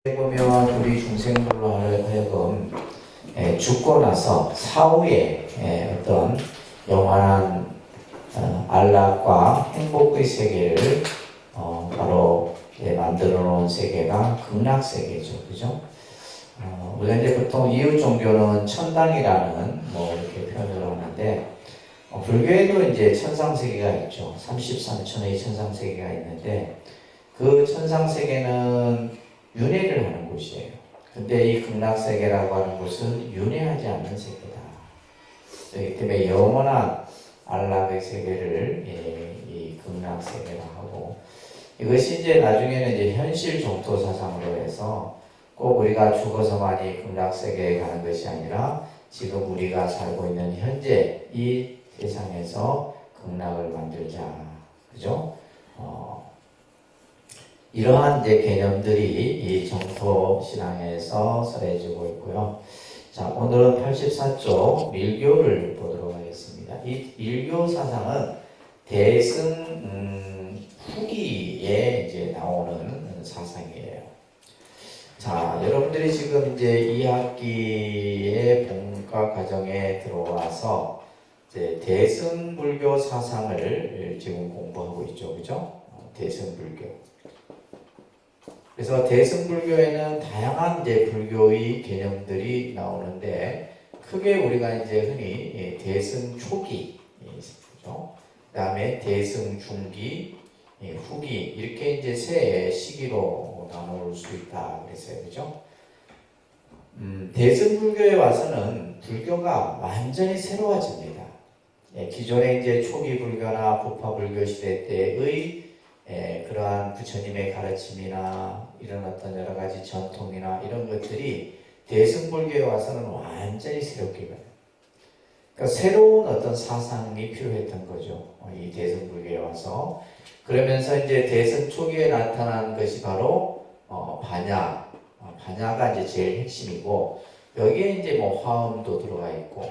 보면 우리 중생들로 하여금 죽고 나서 사후에 어떤 영원한 안락과 행복의 세계를 바로 만들어 놓은 세계가 극락세계죠. 그죠? 우리가 이제 보통 이유 종교는 천당이라는 이렇게 표현을 하는데 불교에도 이제 천상세계가 있죠. 33천의 천상세계가 있는데 그 천상세계는 윤회를 하는 곳이에요. 근데 이 극락세계라고 하는 곳은 윤회하지 않는 세계다. 그렇기 때문에 영원한 안락의 세계를 이 극락세계라 하고, 이것이 이제 나중에는 이제 현실 정토 사상으로 해서 꼭 우리가 죽어서만이 극락세계에 가는 것이 아니라 지금 우리가 살고 있는 현재 이 세상에서 극락을 만들자. 그죠? 이러한 이제 개념들이 이 정토 신앙에서 설해지고 있고요. 자, 오늘은 84쪽 밀교를 보도록 하겠습니다. 이 밀교 사상은 대승 후기에 이제 나오는 사상이에요. 자, 여러분들이 지금 이제 2학기의 본과 과정에 들어와서 이제 대승불교 사상을 지금 공부하고 있죠, 그죠? 대승불교. 그래서 대승불교에는 다양한 이제 불교의 개념들이 나오는데 크게 우리가 이제 흔히 대승 초기, 그죠? 그다음에 대승 중기, 후기 이렇게 이제 세 시기로 나눌 수 있다 그랬어요, 그죠? 대승불교에 와서는 불교가 완전히 새로워집니다. 기존의 이제 초기 불교나 부파 불교 시대 때의 그러한 부처님의 가르침이나 이런 어떤 여러 가지 전통이나 이런 것들이 대승불교에 와서는 완전히 새롭게 변해요. 그러니까 새로운 어떤 사상이 필요했던 거죠. 이 대승불교에 와서. 그러면서 이제 대승 초기에 나타난 것이 바로 반야. 반야가 이제 제일 핵심이고, 여기에 이제 화음도 들어가 있고,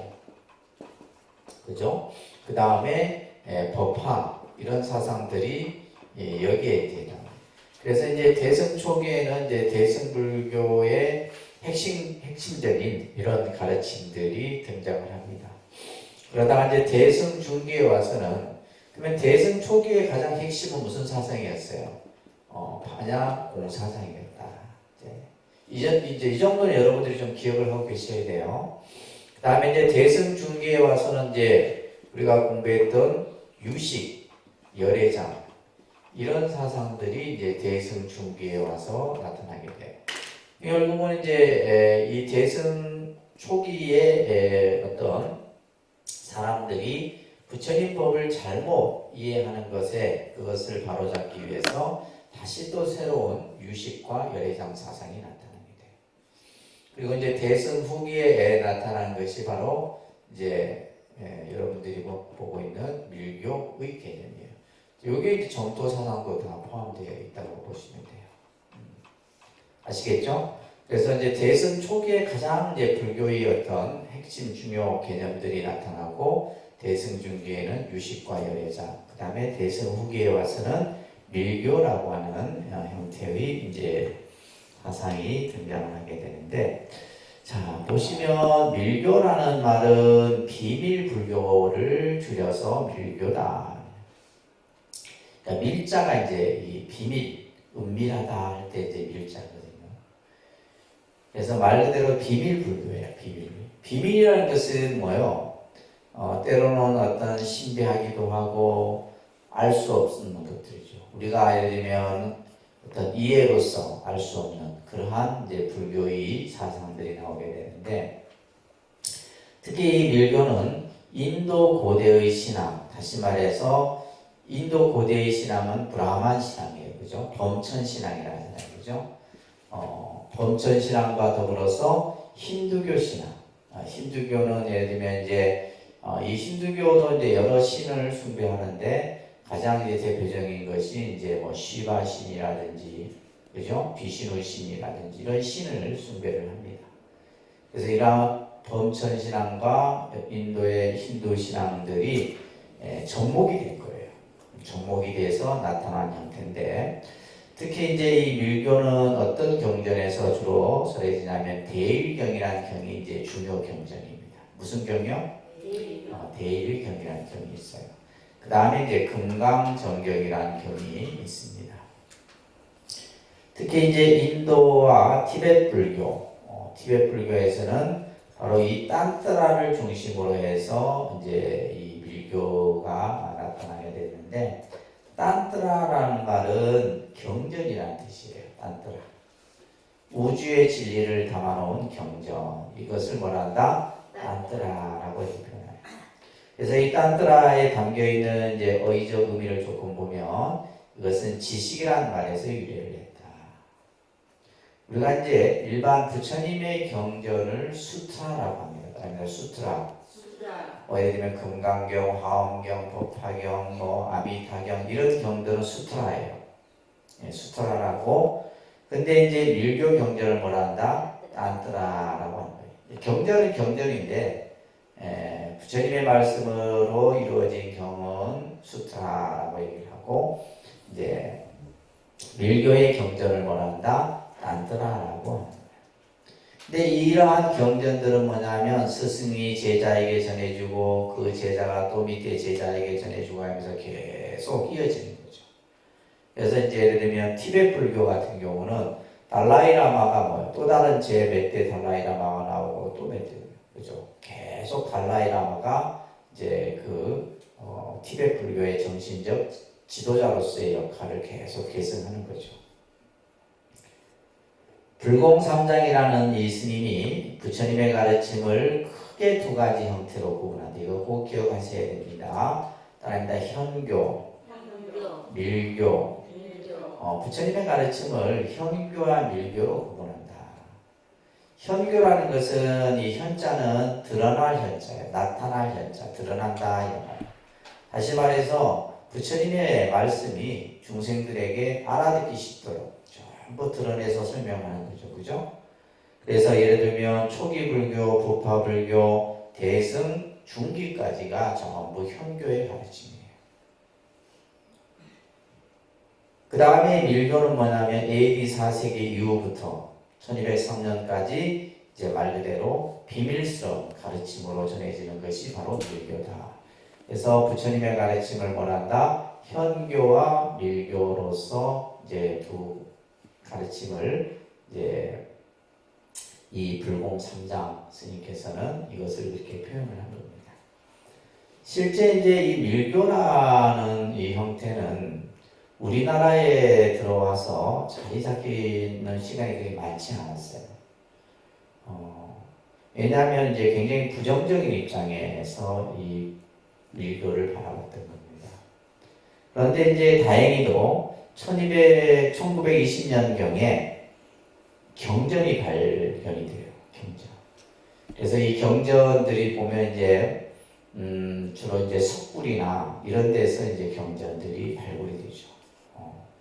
그죠? 그 다음에 법화 이런 사상들이 여기에 이제 그래서 이제 대승 초기에는 이제 대승불교의 핵심적인 이런 가르침들이 등장을 합니다. 그러다가 이제 대승 중기에 와서는 그러면 대승 초기의 가장 핵심은 무슨 사상이었어요? 반야 공사상이었다. 이제 이 정도는 여러분들이 좀 기억을 하고 계셔야 돼요. 그 다음에 이제 대승 중기에 와서는 이제 우리가 공부했던 유식, 열애장 이런 사상들이 이제 대승 중기에 와서 나타나게 돼요. 결국은 이제 이 대승 초기에 어떤 사람들이 부처님 법을 잘못 이해하는 그것을 바로잡기 위해서 다시 또 새로운 유식과 열애장 사상이 나타나게 돼요. 그리고 이제 대승 후기에 나타난 것이 바로 이제 여러분들이 보고 있는 밀교의 개념이에요. 여기에 이제 정토 사상도 다 포함되어 있다고 보시면 돼요. 아시겠죠? 그래서 이제 대승 초기에 가장 이제 불교의 어떤 핵심 중요 개념들이 나타나고, 대승 중기에는 유식과 열애자, 그 다음에 대승 후기에 와서는 밀교라고 하는 형태의 이제 사상이 등장을 하게 되는데, 자, 보시면 밀교라는 말은 비밀 불교를 줄여서 밀교다. 그러니까 밀자가 이제 이 비밀, 은밀하다 할 때 이제 밀자거든요. 그래서 말 그대로 비밀 불교예요, 비밀. 비밀이라는 것은 뭐예요? 때로는 어떤 신비하기도 하고 알 수 없는 것들이죠. 우리가 예를 들면 어떤 이해로서 알 수 없는 그러한 이제 불교의 사상들이 나오게 되는데, 특히 이 밀교는 인도 고대의 신앙, 다시 말해서 인도 고대의 신앙은 브라만 신앙이에요. 그죠? 범천 신앙이라는 하잖아요. 그죠? 범천 신앙과 더불어서 힌두교 신앙. 힌두교는 예를 들면 이제 이 힌두교도 이제 여러 신을 숭배하는데 가장 이제 대표적인 것이 이제 시바 신이라든지, 그죠? 비시누 신이라든지 이런 신을 숭배를 합니다. 그래서 이러한 범천 신앙과 인도의 힌두 신앙들이 접목이 된 거예요. 접목이 돼서 나타난 형태인데, 특히 이제 이 밀교는 어떤 경전에서 주로 설해지냐면 대일경이라는 경이 이제 중요 경전입니다. 무슨 경이요? 대일경이라는 경이 있어요. 그 다음에 이제 금강정경이라는 경이 있습니다. 특히 이제 인도와 티베트 불교, 티베트 불교에서는 바로 이 딴뜨라를 중심으로 해서 이제 이 밀교가 나타나게 되는데, 딴뜨라라는 말은 경전이라는 뜻이에요. 딴뜨라. 우주의 진리를 담아놓은 경전. 이것을 뭐란다? 딴뜨라라고 표현해요. 그래서 이 딴뜨라에 담겨있는 이제 어휘적 의미를 조금 보면 이것은 지식이라는 말에서 유래를 했다. 우리가 이제 일반 부처님의 경전을 수트라라고 합니다. 아니면 수트라. 예를 들면 금강경, 화엄경, 법화경, 아미타경 이런 경전은 수트라예요. 수트라라고. 근데 이제 밀교 경전을 뭐라 한다? 딴뜨라라고 하는 거예요. 경전은 경전인데 부처님의 말씀으로 이루어진 경은 수트라라고 얘기를 하고, 이제 밀교의 경전을 뭐라 한다? 딴뜨라라고 합니다. 근데 이러한 경전들은 뭐냐면 스승이 제자에게 전해주고 그 제자가 또 밑에 제자에게 전해주고 하면서 계속 이어지는 거죠. 그래서 이제 예를 들면 티베트 불교 같은 경우는 달라이라마가 뭐예요? 또 다른 제 몇 대 달라이라마가 나오고 또 몇 대, 그죠? 계속 달라이라마가 이제 티베트 불교의 정신적 지도자로서의 역할을 계속 계승하는 거죠. 불공삼장이라는 이 스님이 부처님의 가르침을 크게 두 가지 형태로 구분한다. 이거 꼭 기억하셔야 됩니다. 따라합니다. 현교, 밀교. 부처님의 가르침을 현교와 밀교로 구분한다. 현교라는 것은 이 현자는 드러날 현자예요. 나타날 현자, 드러난다. 이런 말. 다시 말해서 부처님의 말씀이 중생들에게 알아듣기 쉽도록 전부 드러내서 설명하는 거죠. 그죠? 그래서 예를 들면 초기 불교, 부파 불교, 대승, 중기까지가 전부 현교의 가르침이에요. 그 다음에 밀교는 뭐냐면 AD 4세기 이후부터 1203년까지 이제 말 그대로 비밀스러운 가르침으로 전해지는 것이 바로 밀교다. 그래서 부처님의 가르침을 뭐란다? 현교와 밀교로서 이제 두 가르침을 이제 이 불공삼장 스님께서는 이것을 이렇게 표현을 한 겁니다. 실제 이제 이 밀교라는 이 형태는 우리나라에 들어와서 자리 잡히는 시간이 그렇게 많지 않았어요. 왜냐하면 이제 굉장히 부정적인 입장에서 이 밀교를 바라봤던 겁니다. 그런데 이제 다행히도 1920년경에 경전이 발견이 돼요. 경전. 그래서 이 경전들이 보면 이제 주로 이제 석굴이나 이런 데서 이제 경전들이 발굴이 되죠.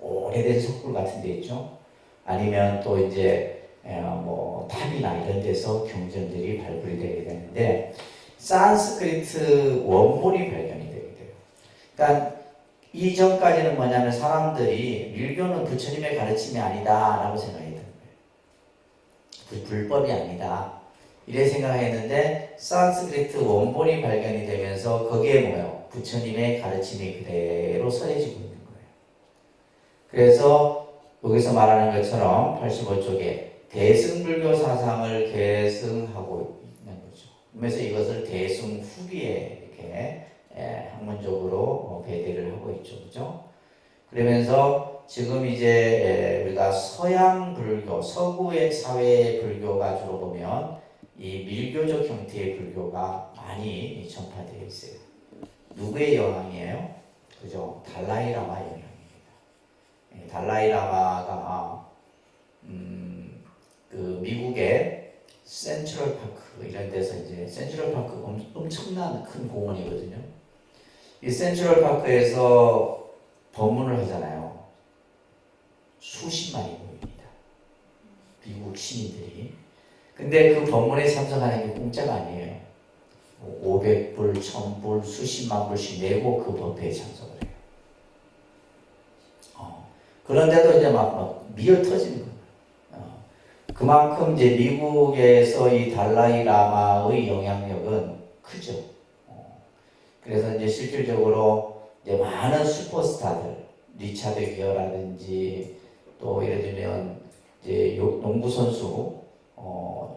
오래된 석굴 같은 데 있죠. 아니면 또 이제 탑이나 이런 데서 경전들이 발굴이 되게 되는데, 산스크리트 원본이 발견이 되게 돼요. 그러니까 이전까지는 뭐냐면 사람들이 밀교는 부처님의 가르침이 아니다 라고 생각했던 거예요. 불법이 아니다 이래 생각했는데, 산스크리트 원본이 발견이 되면서 거기에 뭐예요? 부처님의 가르침이 그대로 서해지고 있는 거예요. 그래서 여기서 말하는 것처럼 85쪽에 대승불교 사상을 계승하고 있는 거죠. 그래서 이것을 대승 후기에 이렇게 학문적으로 배대를 하고 있죠. 그죠? 그러면서 지금 이제 우리가 서양 불교, 서구의 사회의 불교가 주로 보면 이 밀교적 형태의 불교가 많이 전파되어 있어요. 누구의 영향이에요? 그죠? 달라이라마 영향입니다. 달라이라마가 그 미국의 센트럴 파크 이런 데서 이제 센트럴 파크 엄청난 큰 공원이거든요. 이 센트럴 파크에서 법문을 하잖아요. 수십만이 모입니다. 미국 시민들이. 근데 그 법문에 참석하는 게 공짜가 아니에요. 500불, 1000불, 수십만 불씩 내고 그 법회에 참석을 해요. 그런데도 이제 막 미어 터지는 거예요. 그만큼 이제 미국에서 이 달라이 라마의 영향력은 크죠. 그래서 이제 실질적으로 이제 많은 슈퍼스타들, 리차드 기어라든지 또 예를 들면 이제 농구 선수,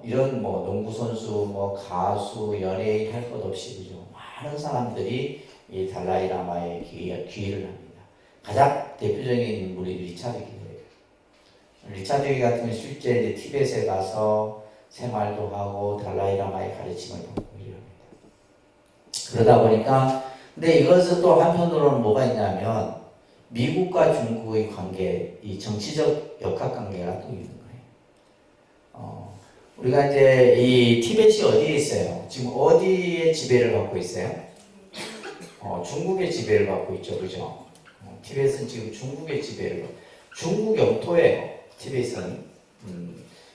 이런 뭐 농구 선수, 뭐 가수, 연예인 할 것 없이 그죠. 많은 사람들이 이 달라이 라마에 귀의를 합니다. 가장 대표적인 인물이 리차드 기어예요. 리차드 기어 같은 경우는 실제 이제 티벳에 가서 생활도 하고 달라이 라마의 가르침을 받고 이럽니다. 그러다 보니까 근데 이것은 또 한편으로는 뭐가 있냐면 미국과 중국의 관계, 이 정치적 역학관계가 또 있는 거예요. 우리가 이제 이 티벳이 어디에 있어요? 지금 어디에 지배를 받고 있어요? 중국의 지배를 받고 있죠, 그죠? 티벳은 지금 중국의 지배를 받고, 중국 영토예요, 티벳은.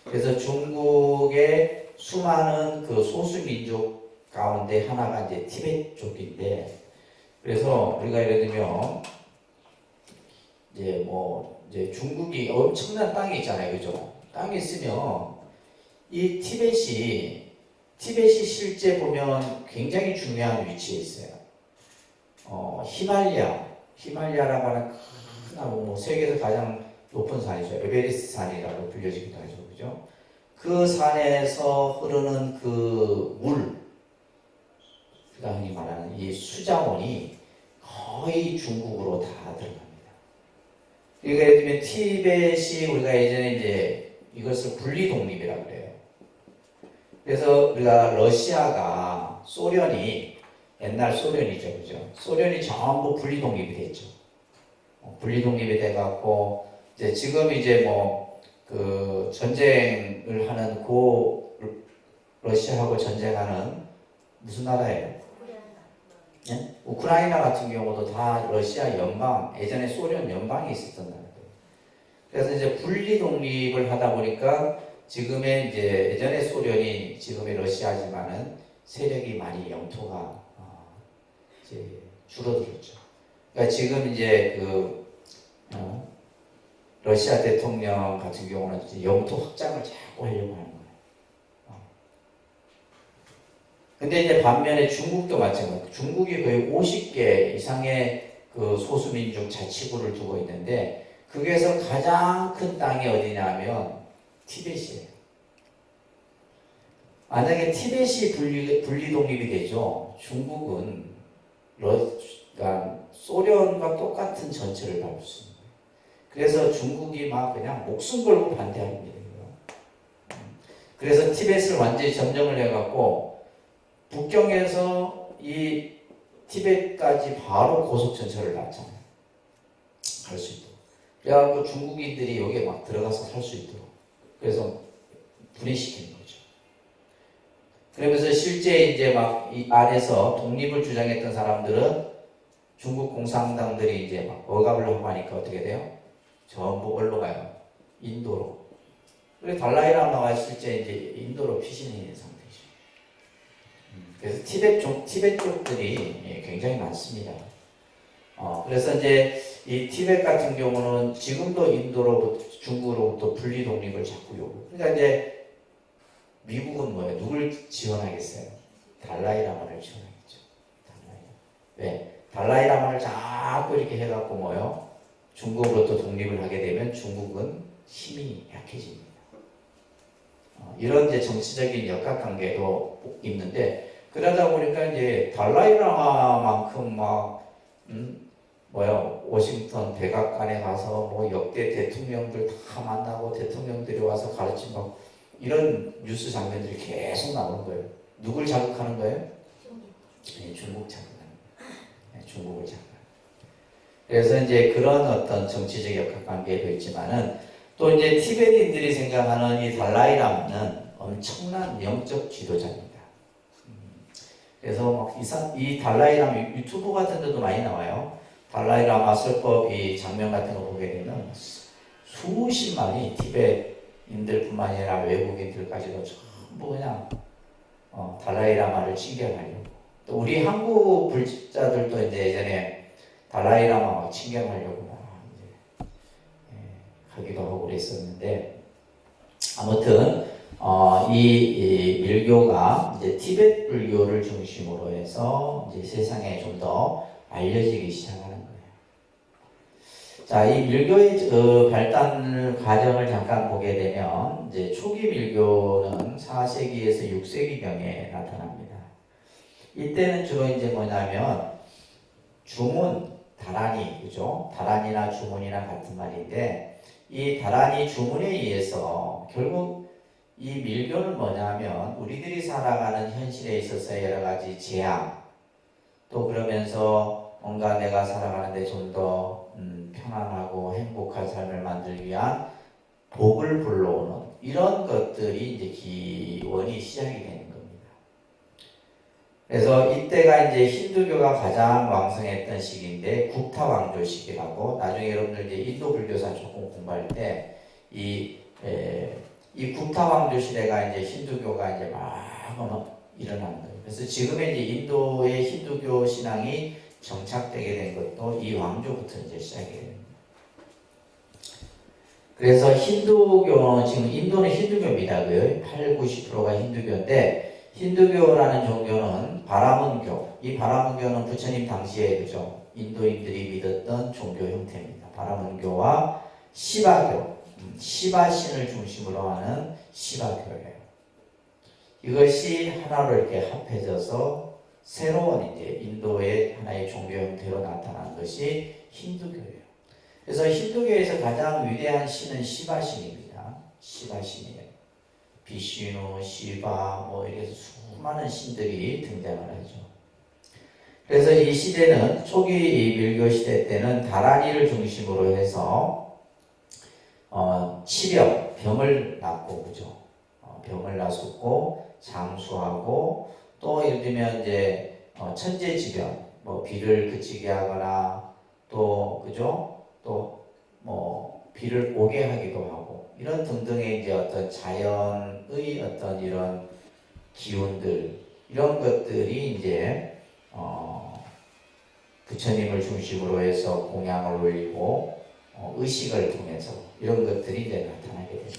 그래서 중국의 수많은 그 소수 민족 가운데 하나가 이제 티벳 쪽인데, 그래서 우리가 예를 들면 이제 중국이 엄청난 땅이 있잖아요, 그죠? 땅이 있으면 이 티벳이 실제 보면 굉장히 중요한 위치에 있어요. 히말라야라고 하는 큰 세계에서 가장 높은 산이죠. 에베레스트 산이라고 불려지기도 하죠, 그죠? 그 산에서 흐르는 그 물, 우리가 흔히 말하는 이 수자원이 거의 중국으로 다 들어갑니다. 그러니까 예를 들면 티벳이 우리가 예전에 이제 이것을 분리독립이라고 그래요. 그래서 우리가 러시아가 옛날 소련이죠, 그죠? 소련이 전부 분리독립이 됐죠. 분리독립이 돼갖고 이제 지금 이제 그 전쟁을 하는 러시아하고 전쟁하는 무슨 나라예요? 예? 우크라이나 같은 경우도 다 러시아 연방, 예전에 소련 연방이 있었던 나라예요. 그래서 이제 분리 독립을 하다 보니까 지금의 이제 예전에 소련이 지금의 러시아지만은 세력이 많이 영토가 이제 줄어들었죠. 그러니까 지금 이제 러시아 대통령 같은 경우는 이제 영토 확장을 자꾸 하려고 하는 거예요. 근데 이제 반면에 중국도 마찬가지예요. 중국이 거의 50개 이상의 그 소수민족 자치구를 두고 있는데 그게서 가장 큰 땅이 어디냐면 티벳이에요. 만약에 티벳이 분리 독립이 되죠. 중국은 그러니까 소련과 똑같은 전체를 밟을 수 있는 거예요. 그래서 중국이 막 그냥 목숨 걸고 반대합니다. 그래서 티벳을 완전히 점령을 해갖고 북경에서 이 티벳까지 바로 고속전철을 놨잖아요. 갈 수 있도록. 그래갖고 중국인들이 여기에 막 들어가서 살 수 있도록. 그래서 분해시키는 거죠. 그러면서 실제 이제 막 이 안에서 독립을 주장했던 사람들은 중국 공산당들이 이제 막 억압을 하고 하니까 어떻게 돼요? 전부 어디로 가요? 인도로. 그래서 달라이라마가 실제 이제 인도로 피신해 있는 상태죠. 그래서 티벳 쪽들이 굉장히 많습니다. 그래서 이제 이 티벳 같은 경우는 지금도 중국으로부터 분리 독립을 자꾸 요구. 그러니까 이제 미국은 뭐예요? 누굴 지원하겠어요? 달라이라마를 지원하겠죠. 왜? 달라이라마를 자꾸 이렇게 해갖고 중국으로부터 독립을 하게 되면 중국은 힘이 약해집니다. 이런 이제 정치적인 역학관계도 있는데 그러다 보니까 이제 달라이라마만큼 워싱턴 백악관에 가서 역대 대통령들 다 만나고 대통령들이 와서 가르침 받고 이런 뉴스 장면들이 계속 나오는 거예요. 누굴 자극하는 거예요? 네, 중국 자극하는 거예요. 네, 중국을 자극하는 거예요. 그래서 이제 그런 어떤 정치적 역학관계도 있지만은 또 이제 티베트인들이 생각하는 이 달라이라마는 엄청난 영적 지도자입니다. 그래서 이 달라이라마 유튜브 같은 데도 많이 나와요. 달라이라마 설법 이 장면 같은 거 보게 되면 수십만이 티베트인들뿐만 아니라 외국인들까지도 전부 그냥 달라이라마를 칭견하려고. 또 우리 한국 불자들도 이제 예전에 달라이라마 칭견하려고 이제 하기도 하고 그랬었는데 아무튼 이 밀교가 이제 티베트 불교를 중심으로 해서 이제 세상에 좀 더 알려지기 시작하는 거예요. 자, 이 밀교의 발달 과정을 잠깐 보게 되면 이제 초기 밀교는 4세기에서 6세기경에 나타납니다. 이때는 주로 이제 뭐냐면 주문, 다란이, 그죠? 다란이나 주문이나 같은 말인데 이 다란이 주문에 의해서 결국 이 밀교는 뭐냐면 우리들이 살아가는 현실에 있어서 여러 가지 재앙 또 그러면서 뭔가 내가 살아가는데 좀 더 편안하고 행복한 삶을 만들기 위한 복을 불러오는 이런 것들이 이제 기원이 시작이 되는 겁니다. 그래서 이때가 이제 힌두교가 가장 왕성했던 시기인데 국타 왕조 시기라고 나중에 여러분들 이제 인도 불교사 조금 공부할 때 이 국타 왕조 시대가 이제 힌두교가 이제 막 일어난 거예요. 그래서 지금의 이제 인도의 힌두교 신앙이 정착되게 된 것도 이 왕조부터 이제 시작이 됩니다. 그래서 힌두교는 지금 인도는 힌두교입니다. 8, 90%가 힌두교인데 힌두교라는 종교는 바라문교. 이 바라문교는 부처님 당시에 그죠? 인도인들이 믿었던 종교 형태입니다. 바라문교와 시바교. 시바신을 중심으로 하는 시바교예요. 이것이 하나로 이렇게 합해져서 새로운 이제 인도의 하나의 종교 형태로 나타난 것이 힌두교예요. 그래서 힌두교에서 가장 위대한 신은 시바신입니다. 시바신이에요. 비슈누, 시바, 뭐 이렇게 수많은 신들이 등장을 하죠. 그래서 이 시대는 초기 밀교 시대 때는 다란이를 중심으로 해서 치병, 병을 낫고 그죠? 병을 낫고 장수하고 또 예를 들면 이제 천재지변, 뭐 비를 그치게 하거나 또 그죠? 또 뭐 비를 오게 하기도 하고 이런 등등의 이제 어떤 자연의 어떤 이런 기운들 이런 것들이 이제 부처님을 중심으로 해서 공양을 올리고 의식을 통해서 이런 것들이 이제 나타나게 됩니다.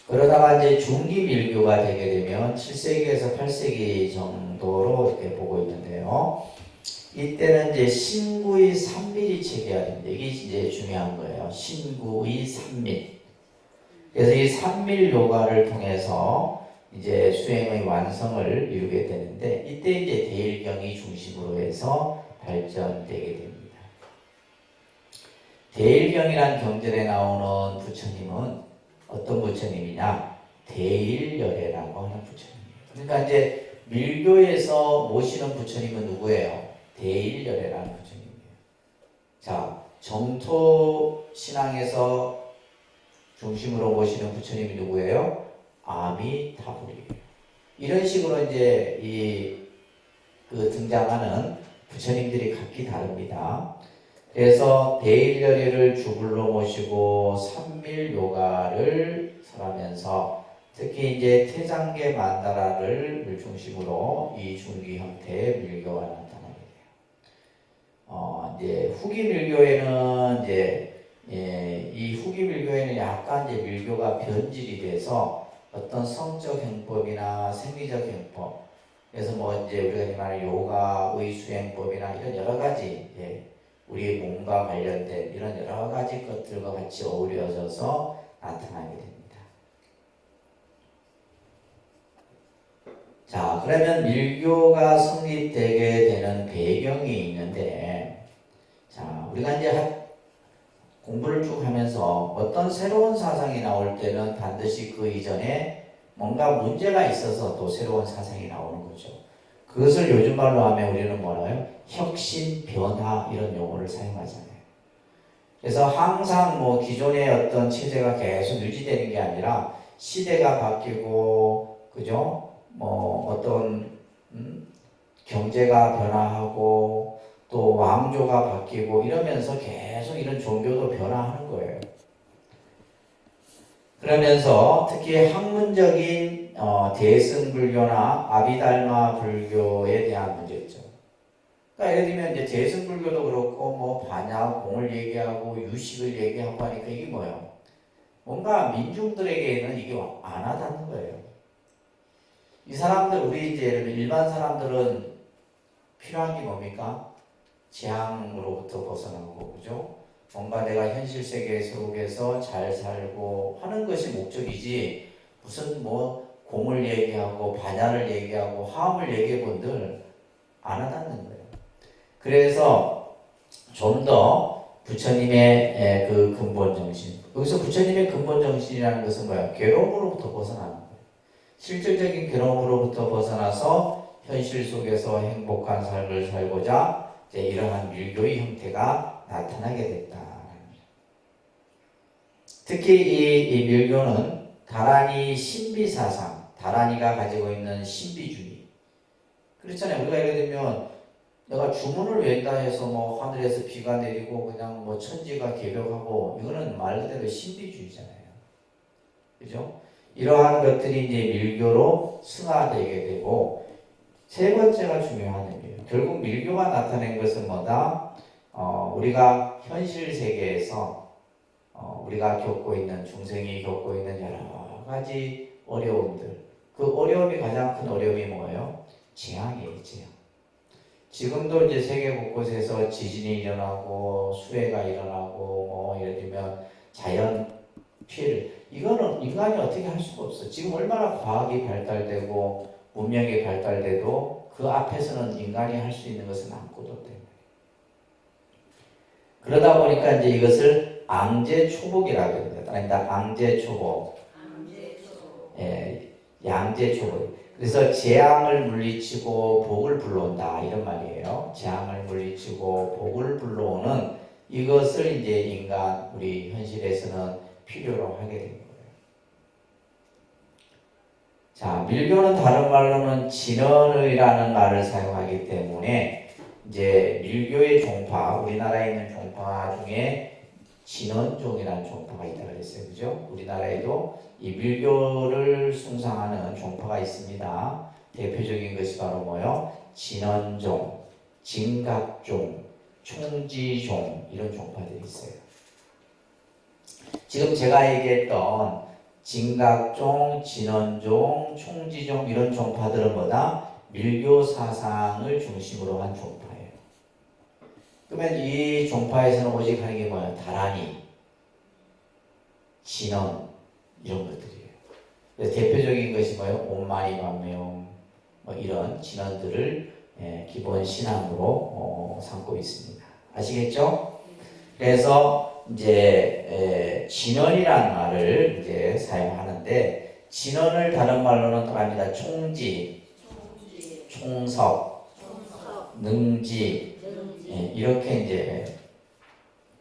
그러다가 이제 중기 밀교가 되게 되면 7세기에서 8세기 정도로 이렇게 보고 있는데요. 이때는 이제 신구의 산밀이 체계화됩니다. 이게 이제 중요한 거예요. 신구의 산밀. 그래서 이 산밀 요가를 통해서 이제 수행의 완성을 이루게 되는데 이때 이제 대일경이 중심으로 해서 발전되게 됩니다. 대일경이란 경전에 나오는 부처님은 어떤 부처님이냐? 대일열애라고 하는 부처님이에요. 그러니까 이제 밀교에서 모시는 부처님은 누구예요? 대일열애라는 부처님이에요. 자, 정토 신앙에서 중심으로 모시는 부처님이 누구예요? 아미타불이에요. 이런 식으로 이제 등장하는 부처님들이 각기 다릅니다. 그래서 대일열애를 주불로 모시고 산밀요가를 설하면서 특히 이제 태장계 만다라를 중심으로 이 중기 형태의 밀교가 나타나게 돼요. 이제 후기 밀교에는 이 후기 밀교에는 약간 이제 밀교가 변질이 돼서 어떤 성적 행법이나 생리적 행법, 그래서 뭐 이제 우리가 말하는 요가의 수행법이나 이런 여러 가지 우리의 몸과 관련된 이런 여러 가지 것들과 같이 어우러져서 나타나게 됩니다. 자, 그러면 밀교가 성립되게 되는 배경이 있는데, 자, 우리가 이제 공부를 쭉 하면서 어떤 새로운 사상이 나올 때는 반드시 그 이전에 뭔가 문제가 있어서 또 새로운 사상이 나오는 거죠. 그것을 요즘 말로 하면 우리는 뭐라요? 혁신, 변화 이런 용어를 사용하잖아요. 그래서 항상 뭐 기존의 어떤 체제가 계속 유지되는 게 아니라 시대가 바뀌고 그죠? 뭐 어떤 경제가 변화하고 또 왕조가 바뀌고 이러면서 계속 이런 종교도 변화하는 거예요. 그러면서 특히 학문적인 대승불교나 아비달마 불교에 대한 문제죠. 그러니까 예를 들면 이제 대승불교도 그렇고 뭐 반야, 공을 얘기하고 유식을 얘기하고 하니까 이게 뭐예요? 뭔가 민중들에게는 이게 안 와닿는 거예요. 이 사람들 우리 이제 예를 들면 일반 사람들은 필요한 게 뭡니까? 재앙으로부터 벗어나고 그죠? 뭔가 내가 현실 세계 속에서 잘 살고 하는 것이 목적이지 무슨 뭐 공을 얘기하고 반야를 얘기하고 화음을 얘기해 본들 안 와닿는 거예요. 그래서 좀 더 부처님의 그 근본 정신, 여기서 부처님의 근본 정신이라는 것은 뭐야? 괴로움으로부터 벗어나는 거예요. 실질적인 괴로움으로부터 벗어나서 현실 속에서 행복한 삶을 살고자 이제 이러한 밀교의 형태가 나타나게 됐다. 특히 이 밀교는 다란이 신비사상, 다란이가 가지고 있는 신비주의. 그렇잖아요. 우리가 예를 들면 내가 주문을 외다 해서 뭐 하늘에서 비가 내리고 그냥 뭐 천지가 개벽하고 이거는 말 그대로 신비주의잖아요. 그죠? 이러한 것들이 이제 밀교로 승화되게 되고 세 번째가 중요한 의미예요. 결국 밀교가 나타낸 것은 뭐다? 우리가 현실 세계에서 우리가 겪고 있는 중생이 겪고 있는 여러 가지 어려움들 그 어려움이 가장 큰 어려움이 뭐예요? 재앙이에요. 재앙. 지금도 이제 세계 곳곳에서 지진이 일어나고 수해가 일어나고 뭐 예를 들면 자연 피해를 이거는 인간이 어떻게 할 수가 없어. 지금 얼마나 과학이 발달되고 문명이 발달돼도 그 앞에서는 인간이 할 수 있는 것은 아무것도 때문에. 그러다 보니까 이제 이것을 앙제초복이라고 합니다. 아니다, 앙제초복. 예, 양제초복. 그래서 재앙을 물리치고 복을 불러온다 이런 말이에요. 재앙을 물리치고 복을 불러오는 이것을 이제 인간 우리 현실에서는 필요로 하게 된 거예요. 자, 밀교는 다른 말로는 진언의라는 말을 사용하기 때문에 이제 밀교의 종파, 우리나라에 있는 종파 중에 진언종이라는 종파가 있다고 그랬어요. 그죠? 우리나라에도 이 밀교를 숭상하는 종파가 있습니다. 대표적인 것이 바로 뭐요? 진언종, 진각종, 총지종 이런 종파들이 있어요. 지금 제가 얘기했던 진각종, 진언종, 총지종 이런 종파들은 뭐다? 밀교 사상을 중심으로 한 종파예요. 그러면 이 종파에서는 오직 하는 게 뭐예요? 다란이, 진언 이런 것들이에요. 그래서 대표적인 것이 뭐예요? 옴마니만명 뭐 이런 진언들을 기본 신앙으로 삼고 있습니다. 아시겠죠? 그래서 이제 진언이라는 말을 이제 사용하는데 진언을 다른 말로는 또 합니다. 총지, 총석, 능지 이렇게 이제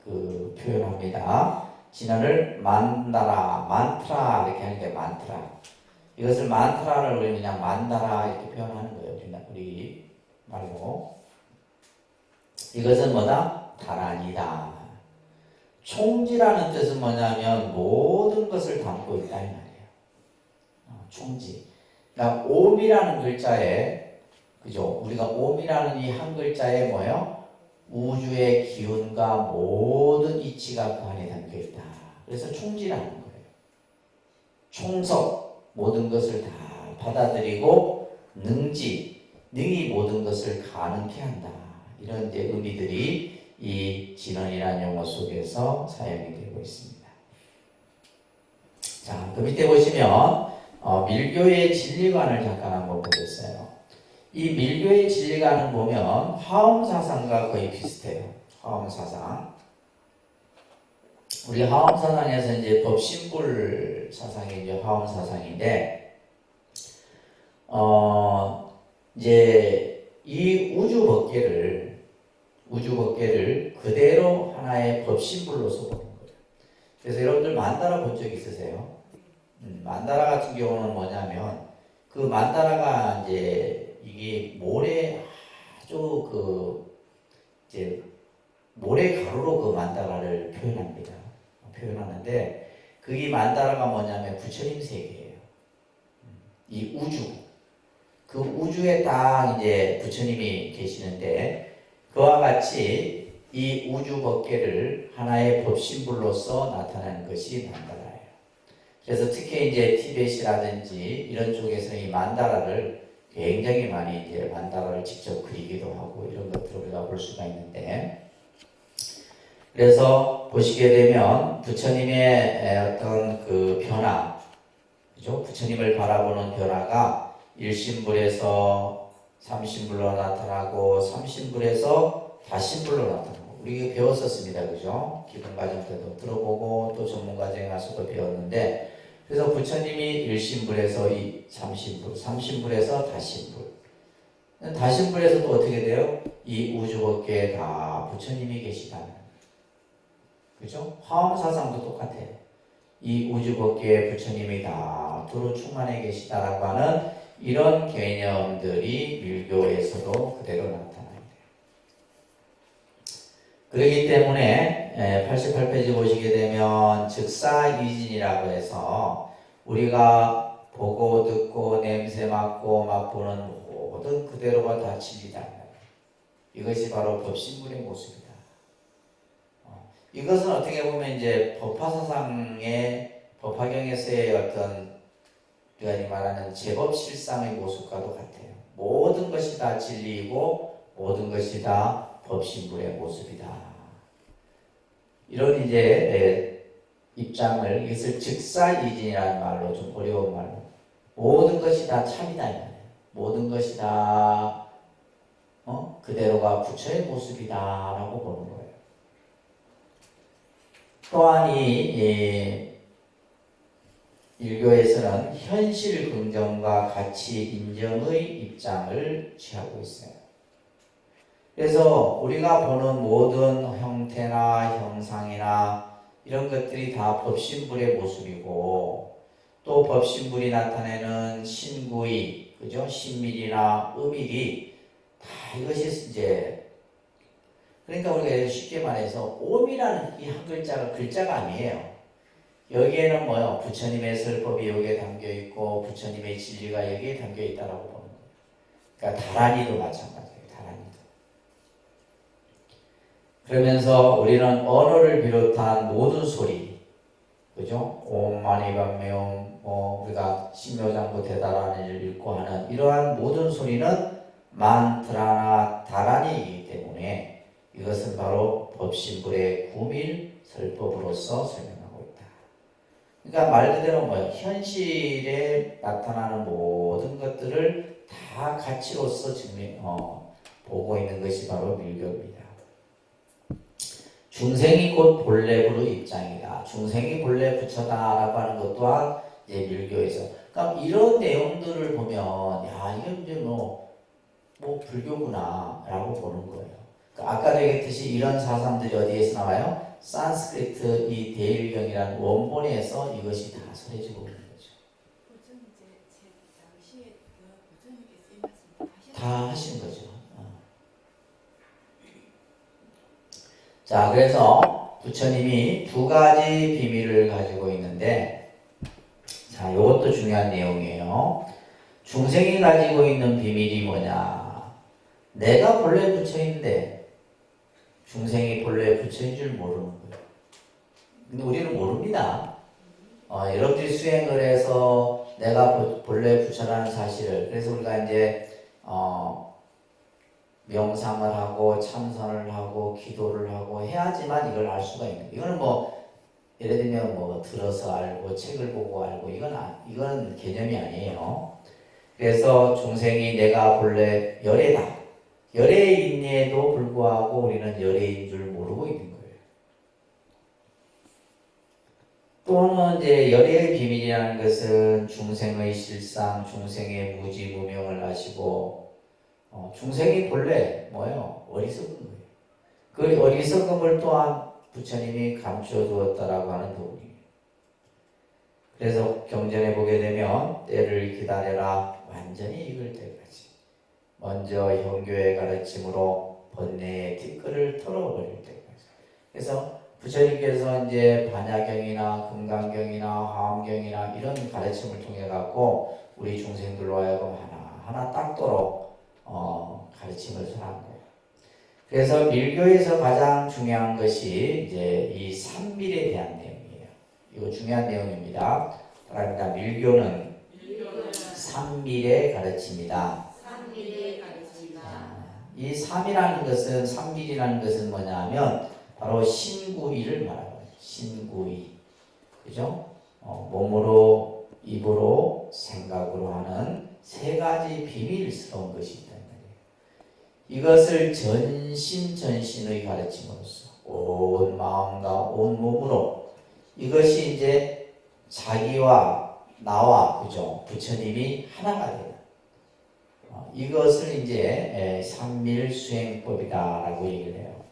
그 표현합니다. 진언을 만다라, 만트라 이렇게 하는 게 만트라. 이것을 만트라를 우리 그냥 만다라 이렇게 표현하는 거예요. 우리 말로. 이것은 뭐다? 다란이다. 총지라는 뜻은 뭐냐면 모든 것을 담고 있다 이 말이에요. 총지. 그러니까 옴이라는 글자에 그죠? 우리가 옴이라는 이 한 글자에 뭐예요? 우주의 기운과 모든 이치가 그 안에 담겨 있다. 그래서 총지라는 거예요. 총석 모든 것을 다 받아들이고 능지 능히 모든 것을 가능케 한다. 이런 이제 의미들이 이 진언이라는 용어 속에서 사용이 되고 있습니다. 자, 그 밑에 보시면 밀교의 진리관을 잠깐 한번 보겠어요. 이 밀교의 진리관을 보면 화엄사상과 거의 비슷해요. 화엄사상. 우리 화엄사상에서 이제 법신불 사상이 이제 화엄사상인데, 이제 이 우주법계를 그대로 하나의 법신불로서 보는 거예요. 그래서 여러분들 만다라 본 적 있으세요? 만다라 같은 경우는 뭐냐면 그 만다라가 이제 이게 모래 아주 이제 모래 가루로 그 만다라를 표현하는데 그게 만다라가 뭐냐면 부처님 세계예요. 이 우주 그 우주에 딱 이제 부처님이 계시는데 그와 같이 이 우주 법계를 하나의 법신불로서 나타내는 것이 만다라예요. 그래서 특히 이제 티벳이라든지 이런 쪽에서는 이 만다라를 굉장히 많이 이제 만다라를 직접 그리기도 하고 이런 것들을 우리가 볼 수가 있는데, 그래서 보시게 되면 부처님의 어떤 그 변화, 그죠? 부처님을 바라보는 변화가 일신불에서 삼신불로 나타나고 삼신불에서 다신불로 나타나고, 우리 배웠었습니다, 그죠? 기본 과정 때도 들어보고 또 전문 과정에 와서도 배웠는데, 그래서 부처님이 일신불에서 이 삼신불, 삼신불에서 다신불, 다신불에서 또 어떻게 돼요? 이 우주법계에 다 부처님이 계시다는, 그죠? 화엄사상도 똑같아요. 이 우주법계에 부처님이 다 두루 충만해 계시다라고 하는 이런 개념들이 밀교에서도 그대로 나타납니다. 그렇기 때문에 88페이지 보시게 되면 즉사이진이라고 해서 우리가 보고 듣고 냄새 맡고 맛보는 모든 그대로가 다 진리다. 이것이 바로 법신불의 모습이다. 이것은 어떻게 보면 이제 법화사상의 법화경에서의 어떤 우리가 말하는 제법실상의 모습과도 같아요. 모든 것이 다 진리이고 모든 것이 다 법신불의 모습이다. 이런 이제 입장을, 이것을 즉사이진이라는 말로, 좀 어려운 말로, 모든 것이 다 참이다 이 말이에요. 모든 것이 다 그대로가 부처의 모습이다라고 보는 거예요. 또한 이 일교에서는 현실 긍정과 가치 인정의 입장을 취하고 있어요. 그래서 우리가 보는 모든 형태나 형상이나 이런 것들이 다 법신불의 모습이고, 또 법신불이 나타내는 신구의, 그죠? 신밀이나 음일이 다 이것이 이제, 그러니까 우리가 쉽게 말해서 옴이라는 이 한 글자가 아니에요. 여기에는 뭐요? 부처님의 설법이 여기에 담겨 있고 부처님의 진리가 여기에 담겨 있다라고 보는 거예요. 그러니까 다란이도 마찬가지예요. 다란이도. 그러면서 우리는 언어를 비롯한 모든 소리, 그죠? 옴 마니 밤매 옴, 우리가 신묘장구 대다란이를 읽고 하는 이러한 모든 소리는 만트라나 다란이이기 때문에 이것은 바로 법신불의 구밀 설법으로서 설명하고 있다. 그러니까 말 그대로 뭐예요? 현실에 나타나는 모든 것들을 다 가치로서 보고 있는 것이 바로 밀교입니다. 중생이 곧 본래 부의 입장이다. 중생이 본래 부처다라고 하는 것 또한 이제 밀교에서. 그러니까 이런 내용들을 보면, 야, 이건 이제 뭐 불교구나라고 보는 거예요. 아까도 얘기했듯이 이런 사상들이 어디에서 나와요? 산스크리트 이 대일경이라는 원본에서 이것이 다 설해지고 있는 거죠. 다 하신 거죠. 자, 그래서 부처님이 두 가지 비밀을 가지고 있는데, 자, 이것도 중요한 내용이에요. 중생이 가지고 있는 비밀이 뭐냐? 내가 본래 부처인데 중생이 본래 부처인 줄 모르는 거예요. 근데 우리는 모릅니다. 여러분들이 수행을 해서 내가 본래 부처라는 사실을, 그래서 우리가 이제 명상을 하고 참선을 하고 기도를 하고 해야지만 이걸 알 수가 있는 거예요. 이거는 예를 들면 들어서 알고 책을 보고 알고 이건 개념이 아니에요. 그래서 중생이 내가 본래 열애다. 열애인에도 불구하고 우리는 열애인 줄 모르고 있는 거예요. 또는 이제 열애의 비밀이라는 것은 중생의 실상, 중생의 무지무명을 아시고, 중생이 본래 뭐예요? 어리석은 거예요. 그 어리석음을 또한 부처님이 감춰두었다라고 하는 부분이에요. 그래서 경전에 보게 되면 때를 기다려라, 완전히 익을 때까지. 먼저 형교의 가르침으로 번뇌의 티끌을 털어버릴 때까지. 그래서 부처님께서 이제 반야경이나 금강경이나 화엄경이나 이런 가르침을 통해 갖고 우리 중생들로 하여금 하나하나 닦도록 가르침을 설한 거예요. 그래서 밀교에서 가장 중요한 것이 이제 이 삼밀에 대한 내용이에요. 이거 중요한 내용입니다. 따라합니다. 밀교는 삼밀의 가르침이다. 이 삼이라는 것은 삼밀이라는 것은 뭐냐면 바로 신구이를 말하고 신구이, 그죠? 몸으로, 입으로, 생각으로 하는 세 가지 비밀스러운 것이 있다. 이것을 전심전신의 가르침으로써 온 마음과 온 몸으로 이것이 이제 자기와 나와 그죠? 부처님이 하나가 되는 이것을 이제 삼밀수행법이다라고 얘기를 해요.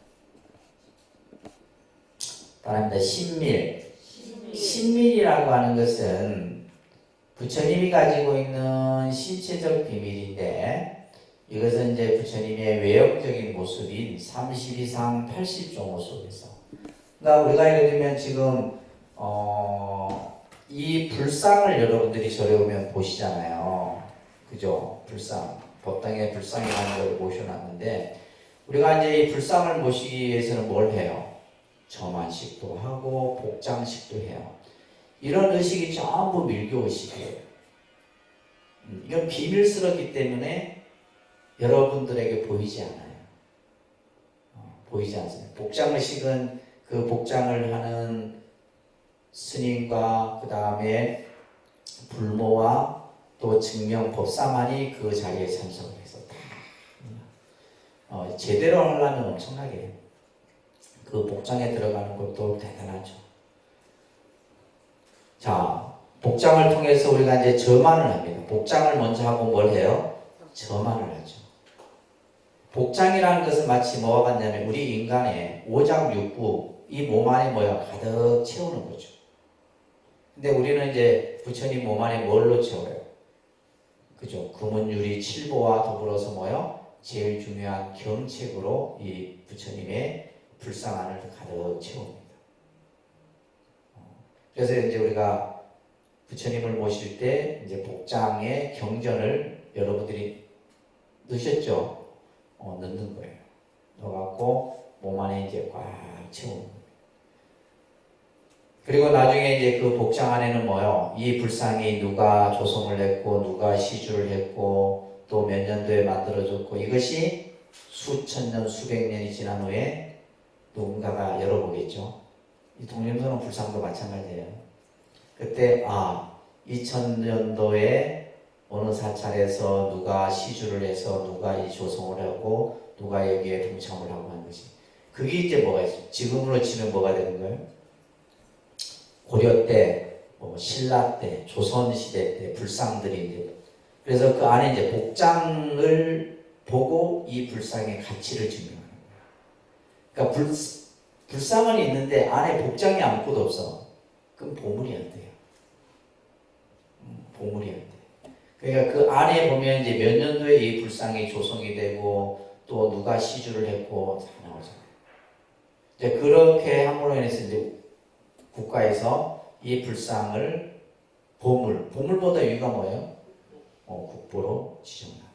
따라합니다. 신밀. 신밀이라고 하는 것은 부처님이 가지고 있는 신체적 비밀인데 이것은 이제 부처님의 외형적인 모습인 32상 80종호 속에서 그러니까 우리가 예를 들면 지금 이 불상을 여러분들이 저리 오면 보시잖아요. 그죠? 불상. 법당에 불상이라는 걸 모셔놨는데 우리가 이제 이 불상을 모시기 위해서는 뭘 해요? 점안식도 하고 복장식도 해요. 이런 의식이 전부 밀교 의식이에요. 이건 비밀스럽기 때문에 여러분들에게 보이지 않아요. 보이지 않습니다. 복장의식은 그 복장을 하는 스님과 그 다음에 불모와 또 증명 법사만이 그 자리에 참석을 해서 다 제대로 하려면 엄청나게 그 복장에 들어가는 것도 대단하죠. 자, 복장을 통해서 우리가 이제 점안을 합니다. 복장을 먼저 하고 뭘 해요? 점안을 하죠. 복장이라는 것은 마치 뭐와 같냐면 우리 인간의 오장육부 이 몸 안에 뭐야 가득 채우는 거죠. 근데 우리는 이제 부처님 몸 안에 뭘로 채워요? 그죠? 금은유리 칠보와 더불어서 뭐요? 제일 중요한 경책으로 이 부처님의 불상 안을 가득 채웁니다. 그래서 이제 우리가 부처님을 모실 때 이제 복장의 경전을 여러분들이 넣으셨죠? 넣는 거예요. 넣어갖고 몸 안에 이제 꽉 채우는 거예요. 그리고 나중에 이제 그 복장 안에는 뭐요? 이 불상이 누가 조성을 했고, 누가 시주를 했고, 또 몇 년도에 만들어졌고, 이것이 수천 년, 수백 년이 지난 후에 누군가가 열어보겠죠. 이 독림선언 불상도 마찬가지예요. 그때, 2000년도에 어느 사찰에서 누가 시주를 해서 누가 이 조성을 하고 누가 여기에 동참을 하고 하는 것이 그게 이제 뭐가 있어요? 지금으로 치면 뭐가 되는 거예요? 고려 때, 신라 때, 조선 시대 때 불상들이 이제 그래서 그 안에 이제 복장을 보고 이 불상의 가치를 증명하는 거예요. 그러니까 불상은 있는데 안에 복장이 아무것도 없어. 그럼 보물이 안 돼요. 보물이 안 돼요. 그러니까 그 안에 보면 이제 몇 년도에 이 불상이 조성이 되고 또 누가 시주를 했고 다 나오잖아요. 이제 그렇게 함으로 인해서 이제 국가에서 이 불상을 보물보다 위가 뭐예요? 국보로 지정합니다.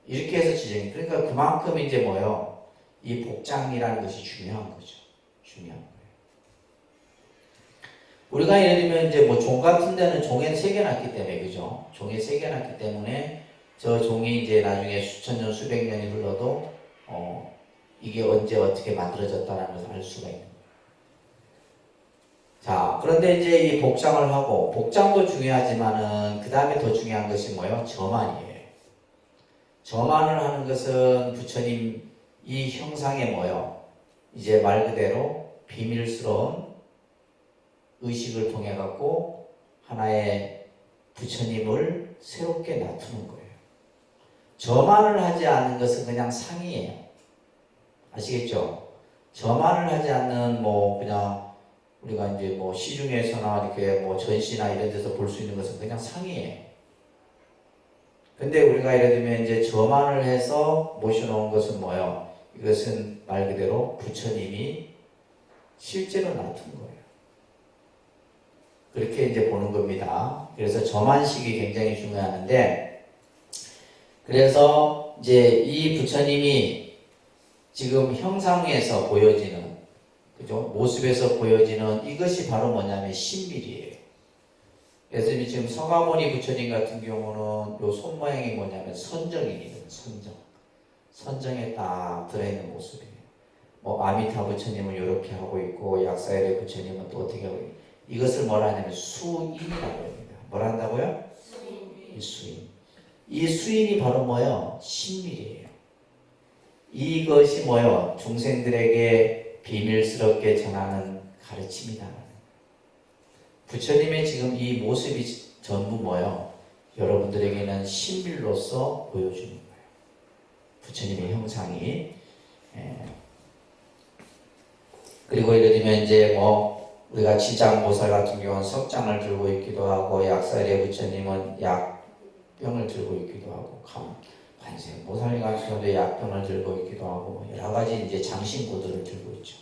이렇게 해서 지정이. 그러니까 그만큼 이제 뭐예요? 이 복장이라는 것이 중요한 거죠. 중요한 거예요. 우리가 예를 들면 이제 뭐 종 같은 데는 종에 새겨놨기 때문에 그죠? 종에 새겨놨기 때문에 저 종이 이제 나중에 수천 년 수백 년이 흘러도 이게 언제 어떻게 만들어졌다는 것을 알 수가 있는 거예요. 자, 그런데 이제 이 복장을 하고 복장도 중요하지만은 그 다음에 더 중요한 것이 뭐예요? 점안이에요. 점안을 하는 것은 부처님 이 형상에 뭐예요? 이제 말 그대로 비밀스러운 의식을 통해 갖고 하나의 부처님을 새롭게 놔두는 거예요. 점안을 하지 않는 것은 그냥 상이에요. 아시겠죠? 점안을 하지 않는 뭐 그냥 우리가 이제 뭐 시중에서나 이렇게 뭐 전시나 이런 데서 볼 수 있는 것은 그냥 상이에요. 근데 우리가 예를 들면 이제 점안을 해서 모셔놓은 것은 뭐예요? 이것은 말 그대로 부처님이 실제로 놔둔 거예요. 그렇게 이제 보는 겁니다. 그래서 점안식이 굉장히 중요한데, 그래서 이제 이 부처님이 지금 형상에서 보여지는, 그죠? 모습에서 보여지는 이것이 바로 뭐냐면 신밀이에요. 그래서 지금 서가모니 부처님 같은 경우는 요 손 모양이 뭐냐면 선정이거든요. 선정에 딱 들어있는 모습이에요. 뭐 아미타 부처님은 이렇게 하고 있고 약사일의 부처님은 또 어떻게 하고 있고, 이것을 뭐라 하냐면 수인이라고 합니다. 뭐라 한다고요? 이 수인. 이 수인이 바로 뭐예요? 신밀이에요. 이것이 뭐예요? 중생들에게 비밀스럽게 전하는 가르침이다. 부처님의 지금 이 모습이 전부 뭐예요? 여러분들에게는 신밀로서 보여주는 거예요. 부처님의 형상이. 그리고 예를 들면 이제 뭐 우리가 지장보살 같은 경우는 석장을 들고 있기도 하고, 약사일의 부처님은 약병을 들고 있기도 하고, 관세음보살 같은 경우도 약병을 들고 있기도 하고, 여러 가지 이제 장신구들을 들고 있죠.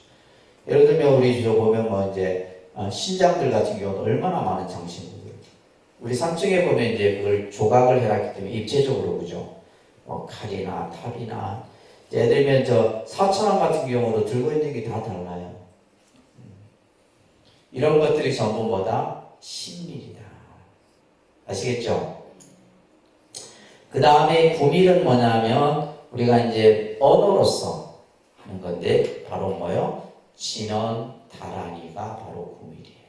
예를 들면 우리 저 보면 뭐 이제 신장들 같은 경우는 얼마나 많은 장신구들. 우리 삼층에 보면 이제 그걸 조각을 해놨기 때문에 입체적으로, 그죠? 칼이나 탑이나, 예를 들면 저 사천왕 같은 경우도 들고 있는 게 다 달라요. 이런 것들이 전부 뭐다? 신밀이다. 아시겠죠? 그 다음에 구밀은 뭐냐면 우리가 이제 언어로서 하는 건데, 바로 뭐요? 진언 다란이가 바로 구밀이에요.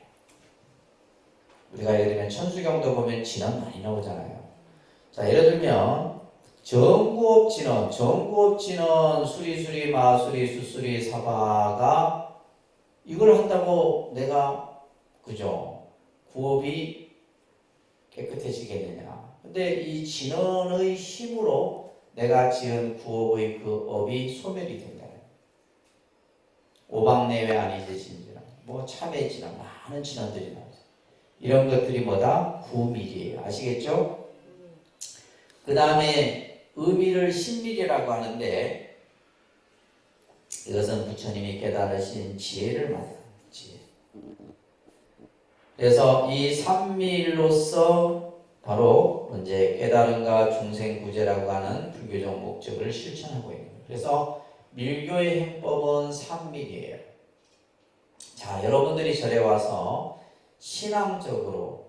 우리가 예를 들면 천수경도 보면 진언 많이 나오잖아요. 자, 예를 들면 정구업진언, 수리수리, 마수리, 수수리, 사바가 이걸 한다고 내가, 그죠? 구업이 깨끗해지겠느냐. 근데 이 진언의 힘으로 내가 지은 구업의 그 업이 소멸이 된다. 오박내외 아니지신지라, 뭐 참외진언, 많은 진언들이 나와요. 이런 것들이 뭐다? 구밀이에요. 아시겠죠? 그 다음에 의미를 신밀이라고 하는데, 이것은 부처님이 깨달으신 지혜를 말해요. 지혜. 그래서 이 삼밀로서 바로 이제 깨달음과 중생구제라고 하는 불교적 목적을 실천하고 있는 거예요. 그래서 밀교의 행법은 삼밀이에요. 자, 여러분들이 절에 와서 신앙적으로,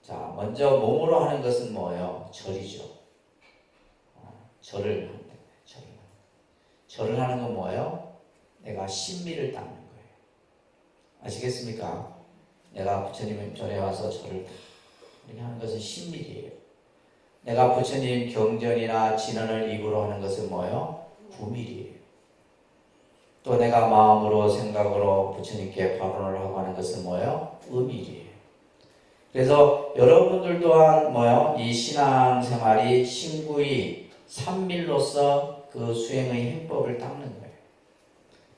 자, 먼저 몸으로 하는 것은 뭐예요? 절이죠. 절을 한다. 절을 하는 건 뭐예요? 내가 신밀을 닦는 거예요. 아시겠습니까? 내가 부처님 절에 와서 절을 다 이렇게 하는 것은 신밀이에요. 내가 부처님 경전이나 진언을 입으로 하는 것은 뭐예요? 구밀이에요. 또 내가 마음으로 생각으로 부처님께 발언을 하고 하는 것은 뭐예요? 의밀이에요. 그래서 여러분들 또한 뭐예요? 이 신앙생활이 신구의 삼밀로서 그 수행의 행법을 닦는 거예요.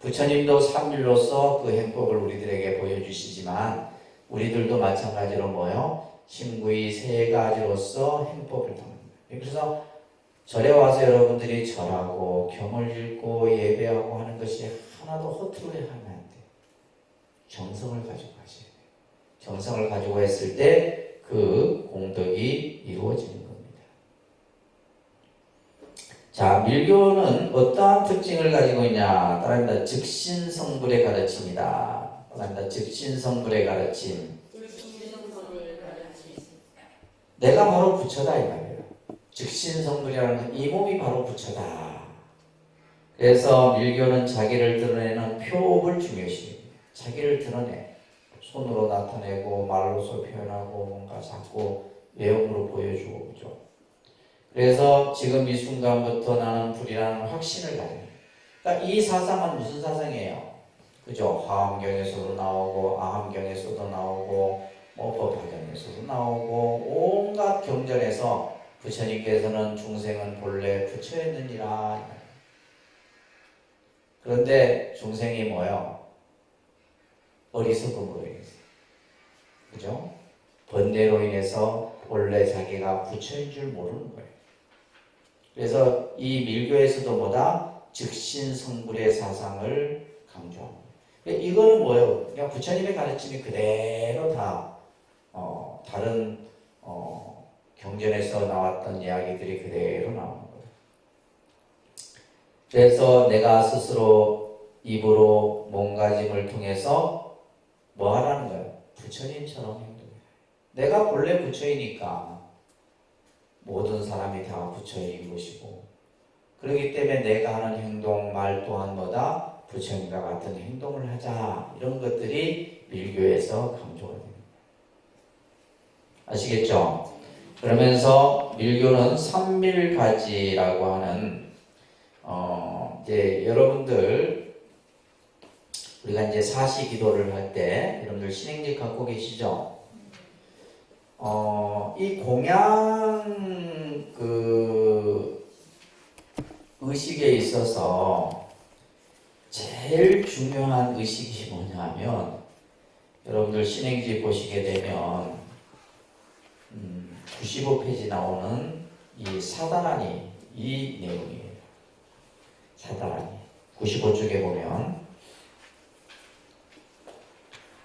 부처님도 삼밀로서 그 행법을 우리들에게 보여주시지만, 우리들도 마찬가지로 뭐예요? 신구의 세 가지로서 행법을 닦는 거예요. 그래서 절에 와서 여러분들이 절하고 경을 읽고 예배하고 하는 것이 하나도 허투루 하면 안 돼요. 정성을 가지고 하셔야 돼요. 정성을 가지고 했을 때 그 공덕이 이루어지는 겁니다. 자, 밀교는 어떠한 특징을 가지고 있냐? 따라합니다. 즉신성불의 가르침이다. 따라합니다. 즉신성불의 가르침. 내가 바로 부처다 이 말이에요. 즉신성불이라는 건 이 몸이 바로 부처다. 그래서 밀교는 자기를 드러내는 표업을 중요시합니다. 자기를 드러내. 손으로 나타내고 말로서 표현하고 뭔가 자꾸 외형으로 보여주고, 그죠? 그래서 지금 이 순간부터 나는 불이라는 확신을 가져요. 그러니까 이 사상은 무슨 사상이에요? 그죠? 화엄경에서도 나오고 아함경에서도 나오고 뭐 법화경에서도 나오고 온갖 경전에서 부처님께서는 중생은 본래 부처였느니라. 그런데 중생이 뭐예요? 어리석음으로 인해서, 그죠? 번뇌로 인해서 본래 자기가 부처인 줄 모르는 거예요. 그래서 이 밀교에서도 뭐다? 즉신성불의 사상을 강조합니다. 이거는 뭐예요? 그냥 부처님의 가르침이 그대로 다 다른 경전에서 나왔던 이야기들이 그대로 나오는 거예요. 그래서 내가 스스로 입으로 몸가짐을 통해서 뭐 하라는 거예요? 부처님처럼 행동해. 내가 본래 부처이니까 모든 사람이 다 부처인 것이고, 그렇기 때문에 내가 하는 행동, 말 또한 뭐다? 부처님과 같은 행동을 하자. 이런 것들이 밀교에서 강조가 됩니다. 아시겠죠? 그러면서 밀교는 삼밀가지라고 하는 이제 여러분들 우리가 이제 사시 기도를 할 때 여러분들 신행지 갖고 계시죠? 이 공양 의식에 있어서 제일 중요한 의식이 뭐냐면 여러분들 신행지 보시게 되면 95페이지 나오는 이 사다라니 이 내용이에요. 사다라니 95쪽에 보면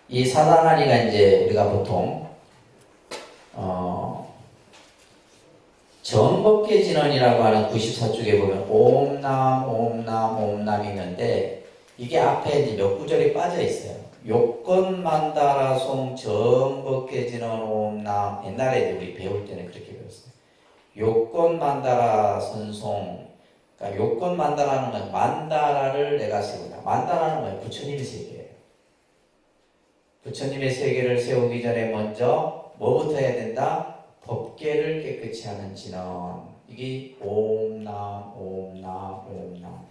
이 사다라니가 이제 우리가 보통 정법계진언이라고 하는 94쪽에 보면 옴남 옴남 옴남이 있는데 이게 앞에 이제 몇 구절이 빠져 있어요. 요건만다라송 정법계진언 옴남. 옛날에 우리 배울 때는 그렇게 배웠어요. 요건만다라 선송. 그러니까 요건만다라는 건 만다라를 내가 세우다. 만다라는 건 부처님의 세계예요. 부처님의 세계를 세우기 전에 먼저 뭐부터 해야 된다? 법계를 깨끗이 하는 진언. 이게 옴남 옴남 옴남.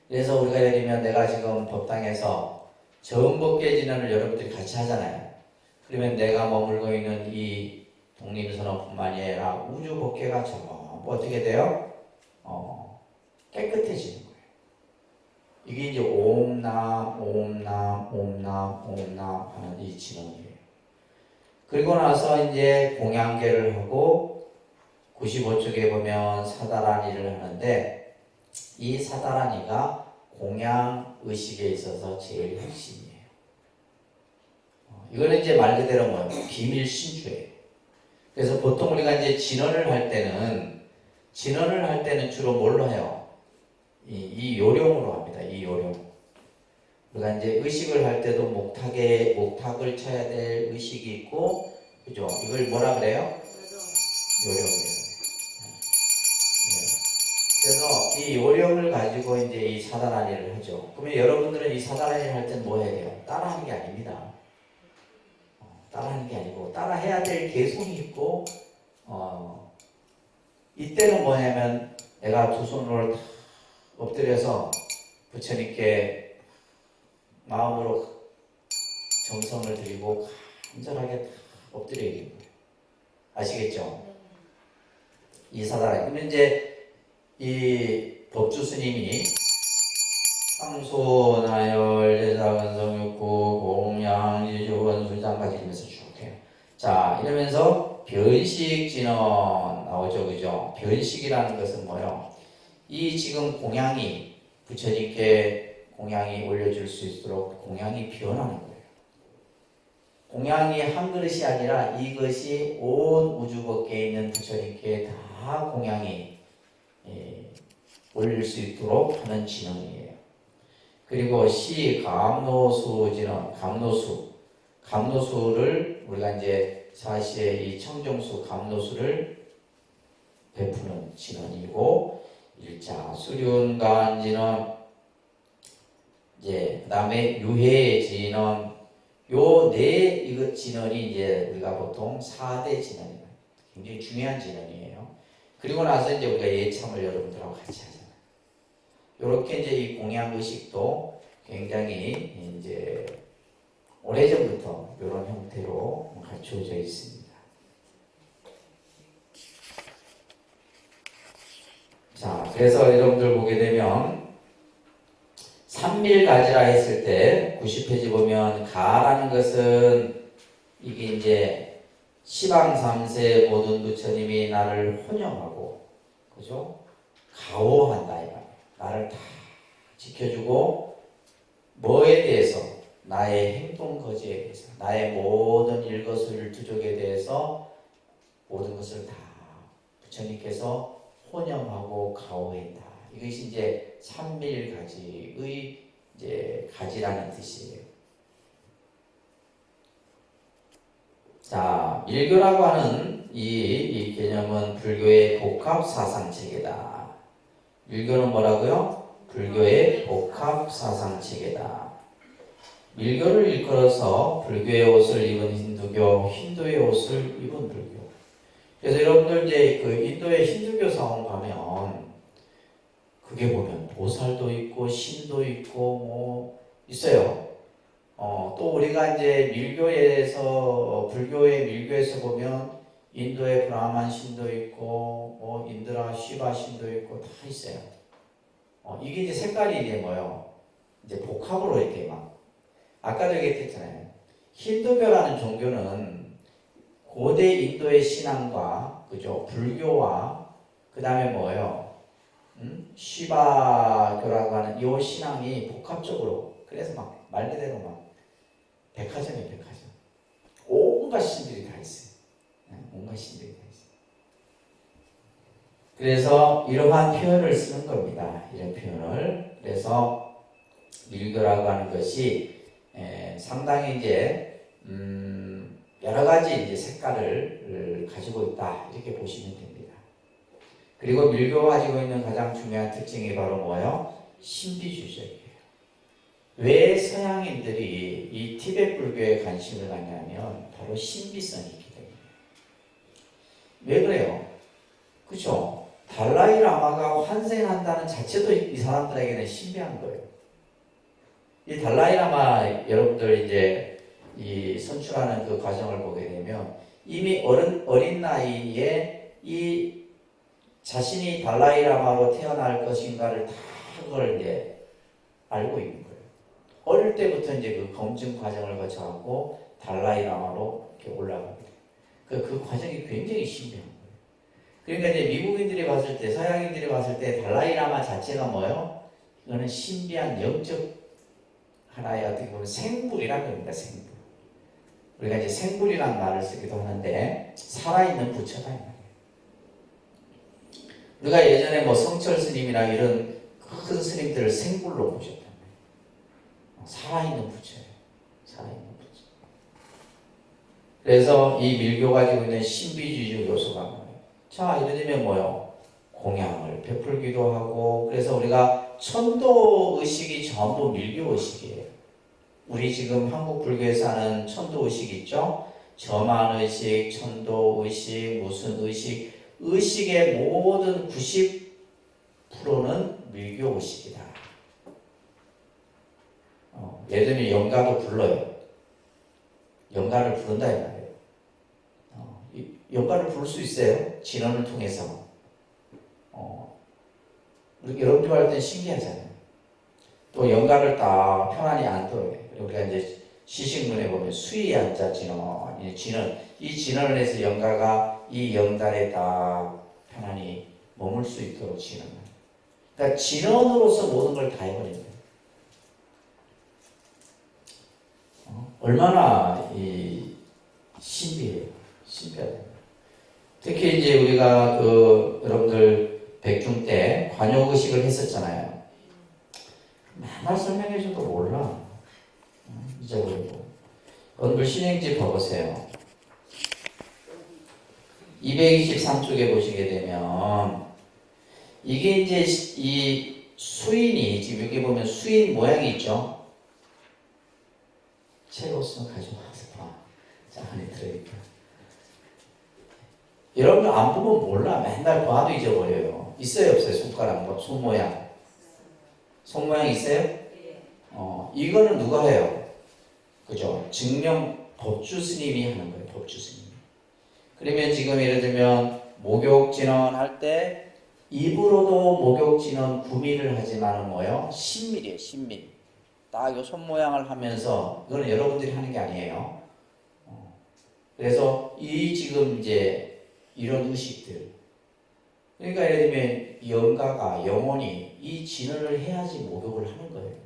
그래서 우리가 예를 들면 내가 지금 법당에서 정법계 진언을 여러분들이 같이 하잖아요. 그러면 내가 머물고 있는 이 독립선언뿐만이 아니라 우주 법계가 전부 어떻게 돼요? 깨끗해지는 거예요. 이게 이제 옴남 옴남 옴남 옴남 하는 이 진언이에요. 그리고 나서 이제 공양계를 하고 95쪽에 보면 사다라니를 하는데 이 사다라니가 공양의식에 있어서 제일 핵심이에요. 이거는 이제 말 그대로 뭐예요? 비밀신주예요. 그래서 보통 우리가 이제 진언을 할 때는 주로 뭘로 해요? 이 요령으로 합니다. 이 요령. 우리가 이제 의식을 할 때도 목탁을 쳐야 될 의식이 있고, 그죠? 이걸 뭐라 그래요? 요령이에요. 그래서 이 요령을 가지고 이제 이 사다라니를 하죠. 그러면 여러분들은 이 사다라니를 할 땐 뭐 해야 돼요? 따라하는 게 아닙니다. 따라하는 게 아니고 따라해야 될 개성이 있고, 이때는 뭐냐면 내가 두 손을 엎드려서 부처님께 마음으로 정성을 드리고 간절하게 엎드려야 되는 거예요. 아시겠죠? 이 사다라니. 그러면 이제 이 법주 스님이 상소나열 제사근성육구 공양 이주원술장까지 이러면서 쭉 해요. 자, 이러면서 변식진언 나오죠, 그죠? 변식이라는 것은 뭐요? 이 지금 공양이 부처님께 공양이 올려줄 수 있도록 공양이 변하는 거예요. 공양이 한 그릇이 아니라 이것이 온 우주법계에 있는 부처님께 다 공양이 올릴 수 있도록 하는 진언이에요. 그리고 시 감노수 진언, 감노수를 우리가 이제 사시의 이 청정수 감노수를 베푸는 진언이고, 일자 수륜간 진언, 이제 그다음에 유해 진언, 요 네 진언이 이제 우리가 보통 4대 진언이에요. 굉장히 중요한 진언이에요. 그리고 나서 이제 우리가 예참을 여러분들하고 같이 하잖아요. 요렇게 이제 이 공양 의식도 굉장히 이제 오래전부터 이런 형태로 갖추어져 있습니다. 자, 그래서 여러분들 보게 되면 삼밀가지라 했을 때 90페이지 보면 가라는 것은 이게 이제 시방삼세 모든 부처님이 나를 혼영하고, 그죠? 가호한다 이 말이에요. 나를 다 지켜주고, 뭐에 대해서? 나의 행동 거지에 대해서, 나의 모든 일거수일투족에 대해서 모든 것을 다 부처님께서 혼염하고 가오했다. 이것이 이제 산밀가지의 이제 가지라는 뜻이에요. 자, 밀교라고 하는 이 개념은 불교의 복합 사상 체계다. 밀교는 뭐라고요? 불교의 복합 사상 체계다. 밀교를 일컬어서 불교의 옷을 입은 힌두교, 힌두의 옷을 입은 불교. 그래서 여러분들 이제 그 인도의 힌두교 사원 가면 그게 보면 보살도 있고 신도 있고 뭐 있어요. 또 우리가 이제 밀교에서 불교의 밀교에서 보면 인도의 브라만 신도 있고 인드라 시바 신도 있고 다 있어요. 이게 이제 색깔이 이제 뭐요? 이제 복합으로 이렇게 막 아까도 얘기했잖아요. 힌두교라는 종교는 고대 인도의 신앙과 그죠? 불교와 그 다음에 뭐예요? 시바교라고 하는 이 신앙이 복합적으로 그래서 막 말 그대로 막 백화점이에요, 백화점. 온갖 신들이 다 있어요. 온갖 신들이 다 있어요. 그래서 이러한 표현을 쓰는 겁니다. 이런 표현을. 그래서 밀교라고 하는 것이 상당히 이제 여러 가지 이제 색깔을 가지고 있다 이렇게 보시면 됩니다. 그리고 밀교가 가지고 있는 가장 중요한 특징이 바로 뭐예요? 신비주의적이에요. 왜 서양인들이 이 티베트 불교에 관심을 갖냐면 바로 신비성이 있기 때문에. 왜 그래요? 그렇죠? 달라이 라마가 환생한다는 자체도 이 사람들에게는 신비한 거예요. 이 달라이 라마 여러분들 이제 이 선출하는 그 과정을 보게 되면 이미 어린 나이에 이 자신이 달라이 라마로 태어날 것인가를 다 그걸 이제 알고 있는 거예요. 어릴 때부터 이제 그 검증 과정을 거쳐갖고 달라이 라마로 이렇게 올라갑니다. 그 과정이 굉장히 신비한 거예요. 그러니까 이제 미국인들이 봤을 때, 서양인들이 봤을 때 달라이 라마 자체가 뭐예요? 이거는 신비한 영적 하나의 어떻게 보면 생불이라는 겁니다. 생불. 우리가 이제 생불이라는 말을 쓰기도 하는데 살아있는 부처다 이 말이에요. 우리가 예전에 뭐 성철 스님이나 이런 큰 스님들을 생불로 보셨단 말이에요. 살아있는 부처예요. 살아있는 부처. 그래서 이 밀교가 가지고 있는 신비주의 요소가 뭐예요? 자, 예를 들면 뭐요? 공양을 베풀기도 하고, 그래서 우리가 천도 의식이 전부 밀교 의식이에요. 우리 지금 한국 불교에서 하는 천도 의식 있죠? 점안 의식, 천도 의식, 무슨 의식, 의식의 모든 90%는 밀교 의식이다. 예를 들면 영가도 불러요. 영가를 부른다 이 말이에요. 영가를 부를 수 있어요. 진언을 통해서. 여러분들 할 때는 신기하잖아요. 또 영가를 딱 편안히 안도요. 우리가 이제 시식문에 보면 수의 한자 진언, 이 진언을 해서 영가가 이 영달에 딱 편안히 머물 수 있도록 진언을. 그러니까 진언으로서 모든 걸 다 해버립니다. 얼마나 이 신비해요. 신비하다. 특히 이제 우리가 그 여러분들 백중 때 관용의식을 했었잖아요. 맨날 설명해줘도 몰라. 잊어버리고. 여러분들 신행지 봐보세요. 223쪽에 보시게 되면 이게 이제 이 수인이 지금 여기 보면 수인 모양이 있죠. 책 없으면 가져와서 봐. 자, 안에 들어있다. 여러분들 안 보면 몰라. 맨날 봐도 잊어버려요. 있어요, 없어요? 손가락, 손 모양. 손 모양 있어요? 이거는 누가 해요? 그죠? 증명 법주 스님이 하는 거예요. 법주 스님. 그러면 지금 예를 들면 목욕 진언 할 때 입으로도 목욕 진언 구밀을 하지만은 뭐예요? 신밀이에요. 신밀. 딱 이 손 모양을 하면서 이거는 여러분들이 하는 게 아니에요. 그래서 이 지금 이제 이런 의식들. 그러니까 예를 들면 영가가 영혼이 이 진언을 해야지 목욕을 하는 거예요.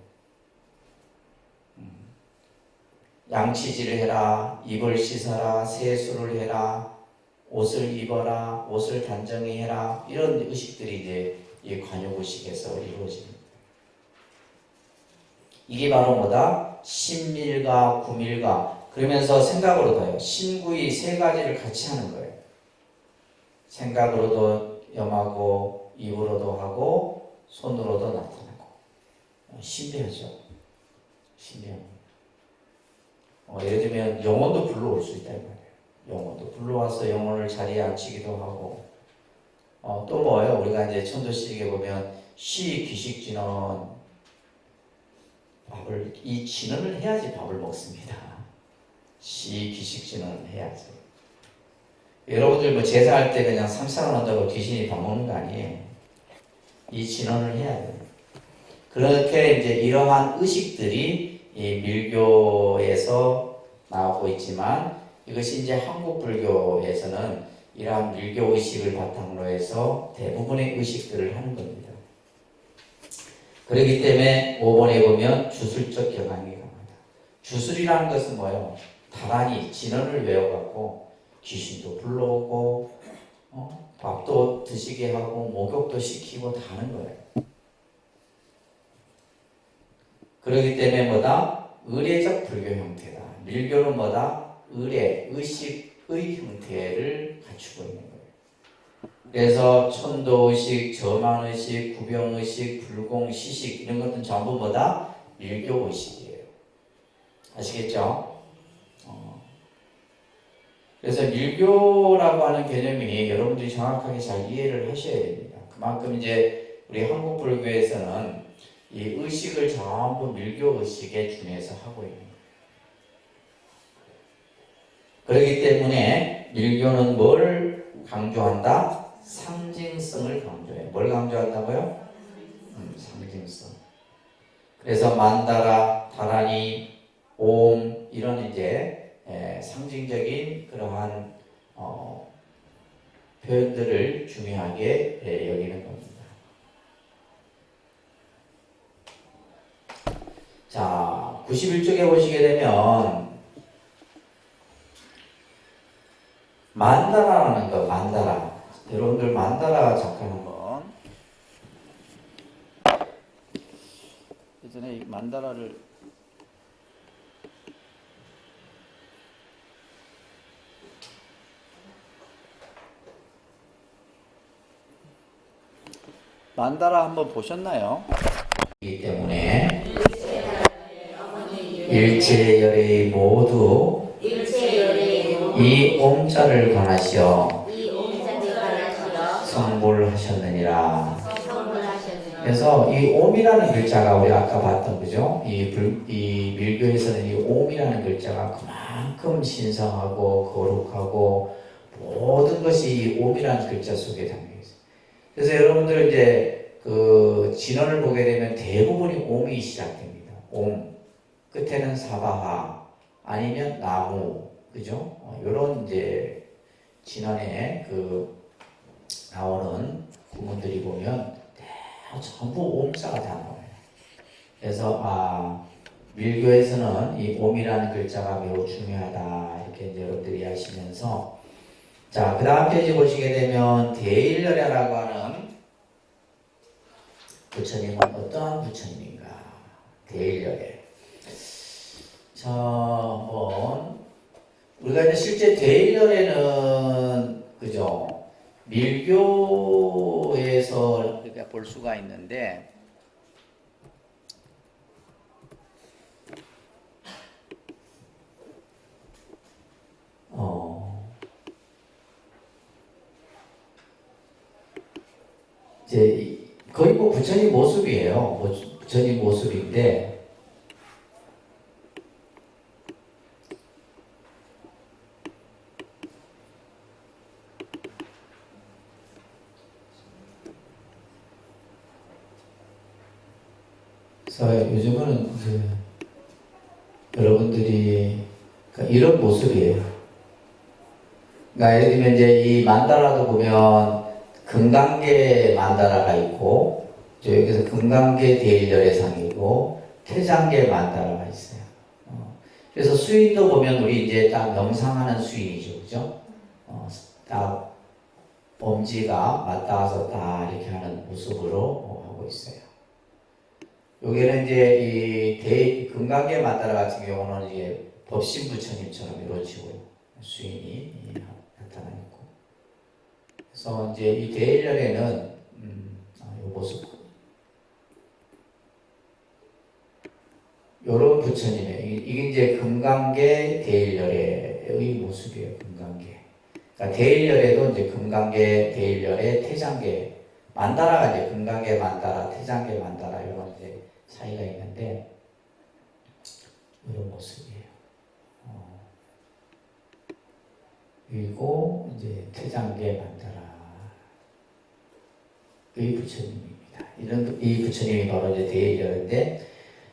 양치질을 해라, 입을 씻어라, 세수를 해라, 옷을 입어라, 옷을 단정히 해라 이런 의식들이 이제 이 관용의식에서 이루어집니다. 이게 바로 뭐다? 신밀과 구밀과 그러면서 생각으로 더요. 신구이 세 가지를 같이 하는 거예요. 생각으로도 염하고 입으로도 하고 손으로도 나타나고 신비하죠. 신비합니다. 예를 들면 영혼도 불러올 수 있단 말이에요. 영혼도 불러와서 영혼을 자리에 앉히기도 하고 또 뭐예요? 우리가 이제 천도시직에 보면 시 기식진언 밥을 이 진언을 해야지 밥을 먹습니다. 시 기식진언을 해야지. 여러분들 뭐 제사할 때 그냥 삼사를 한다고 귀신이 밥 먹는 거 아니에요. 이 진언을 해야 돼요. 그렇게 이제 이러한 의식들이 이 밀교에서 나오고 있지만 이것이 이제 한국 불교에서는 이러한 밀교 의식을 바탕으로 해서 대부분의 의식들을 하는 겁니다. 그렇기 때문에 5번에 보면 주술적 경향이 강하다. 주술이라는 것은 뭐예요? 다란히 진언을 외워갖고 귀신도 불러오고 밥도 드시게 하고 목욕도 시키고 다 하는 거예요. 그렇기 때문에 뭐다? 의례적 불교 형태다. 밀교는 뭐다? 의례, 의식의 형태를 갖추고 있는 거예요. 그래서 천도의식, 점안의식, 구병의식, 불공시식 이런 것들은 전부 뭐다? 밀교의식이에요. 아시겠죠? 그래서 밀교라고 하는 개념이 여러분들이 정확하게 잘 이해를 하셔야 됩니다. 그만큼 이제 우리 한국 불교에서는 이 의식을 전부 밀교 의식에 준해서 하고 있는 거예요. 그렇기 때문에 밀교는 뭘 강조한다? 상징성을 강조해요. 뭘 강조한다고요? 상징성. 그래서 만다라, 다라니, 옴 이런 이제 상징적인 그러한 표현들을 중요하게 여기는 겁니다. 자, 91쪽에 보시게 되면 만다라라는 거, 만다라. 여러분들 만다라 잠깐 한번. 예전에 이 만다라를 만다라 한번 보셨나요? 이기 때문에 일체열의 모두 이 옴자를 관하시어 성불하셨느니라. 그래서 이 옴이라는 글자가 우리 아까 봤던 그죠? 이 밀교에서는 이 옴이라는 글자가 그만큼 신성하고 거룩하고 모든 것이 이 옴이라는 글자 속에 담겨 있어요. 그래서 여러분들 이제 그 진언을 보게 되면 대부분이 옴이 시작됩니다. 옴 끝에는 사바하 아니면 나무 그죠? 이런 이제 진언에 그 나오는 구문들이 보면 전부 옴자가 다 나와요. 그래서 밀교에서는 이 옴이라는 글자가 매우 중요하다 이렇게 이제 여러분들이 이해하시면서 자, 그 다음 페이지 보시게 되면 대일열애라고 하는 부처님은 어떠한 부처님인가? 대일열애. 자, 한번 우리가 이제 실제 대일열애는 그죠? 밀교에서 우리가 볼 수가 있는데 이제 거의 뭐 부처님 모습이에요. 부처님 모습인데 그래서 요즘은 여러분들이 이런 모습이에요. 그러니까 예를 들면 이제 이 만다라도 보면 금강계 만다라가 있고 여기서 금강계 대일열애상이고 태장계 만다라가 있어요. 그래서 수인도 보면 우리 이제 딱 명상하는 수인이죠, 그죠? 딱 엄지가 맞닿아서 이렇게 하는 모습으로 하고 있어요. 여기는 이제 이 금강계 만다라 같은 경우는 이제 법신 부처님처럼 이루어지고요. 수인이 나타나 있고. 그래서 이제 이 대일열에는 이 모습. 요런 부처님의 이게 이제 금강계 대일열의 모습이에요. 금강계. 그러니까 대일열에도 이제 금강계 대일열의 태장계 만다라가 이제 금강계 만다라, 태장계 만다라 이런 이제 차이가 있는데 이런 모습이에요. 그리고 이제 태장계 만다라 이 부처님입니다. 이 부처님이 바로 이제 대일열인데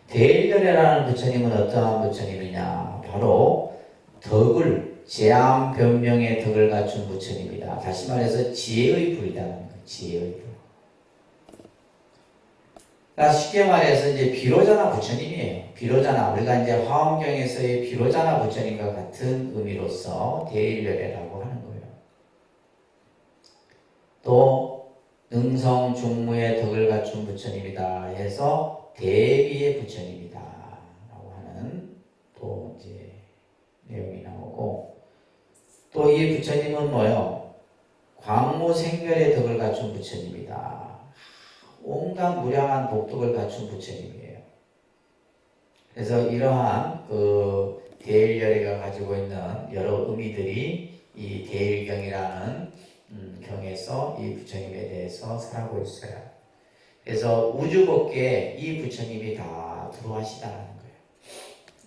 대일열이라는 부처님은 어떠한 부처님이냐? 바로 덕을 재앙 변명의 덕을 갖춘 부처님이다. 다시 말해서 지혜의 불이라는 거예요. 지혜의 불. 그러니까 쉽게 말해서 이제 비로자나 부처님이에요. 비로자나 우리가 이제 화엄경에서의 비로자나 부처님과 같은 의미로서 대일열애라고 하는 거예요. 또 능성 중무의 덕을 갖춘 부처님이다 해서 대비의 부처님이다 라고 하는 또 이제 내용이 나오고 또 이 부처님은 뭐요? 광무생멸의 덕을 갖춘 부처님이다. 온갖 무량한 복덕을 갖춘 부처님이에요. 그래서 이러한 그 대일열애가 가지고 있는 여러 의미들이 이 대일경이라는 경에서 이 부처님에 대해서 설하고 있어요. 그래서 우주법계에 이 부처님이 다 들어와시다는 거예요.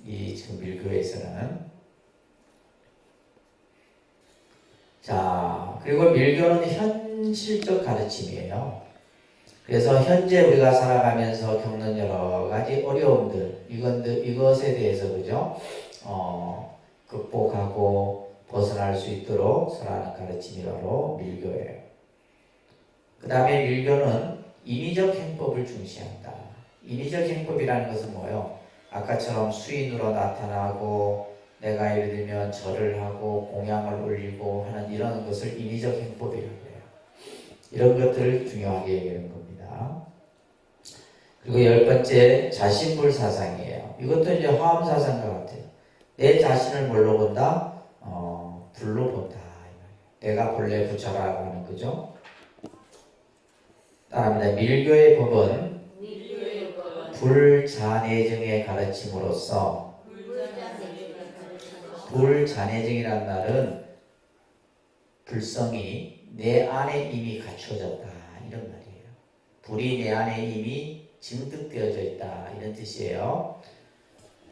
이 지금 밀교에서는. 자, 그리고 밀교는 현실적 가르침이에요. 그래서 현재 우리가 살아가면서 겪는 여러 가지 어려움들, 이것에 대해서 그죠? 극복하고 벗어날 수 있도록 설하는 가르침이 바로 밀교예요. 그 다음에 밀교는 인위적 행법을 중시한다. 인위적 행법이라는 것은 뭐예요? 아까처럼 수인으로 나타나고 내가 예를 들면 절을 하고 공양을 올리고 하는 이런 것을 인위적 행법이라고 해요. 이런 것들을 중요하게 얘기하는 겁니다. 그리고 10번째 자신불 사상이에요. 이것도 이제 화엄 사상과 같아요. 내 자신을 뭘로 본다? 불로 본다. 내가 본래 부처라고 하는 거죠. 따라합니다. 밀교의 법은 불자내증의 가르침으로써 불자내증이란 말은 불성이 내 안에 이미 갖춰졌다 이런 말이에요. 불이 내 안에 이미 증득되어져 있다 이런 뜻이에요.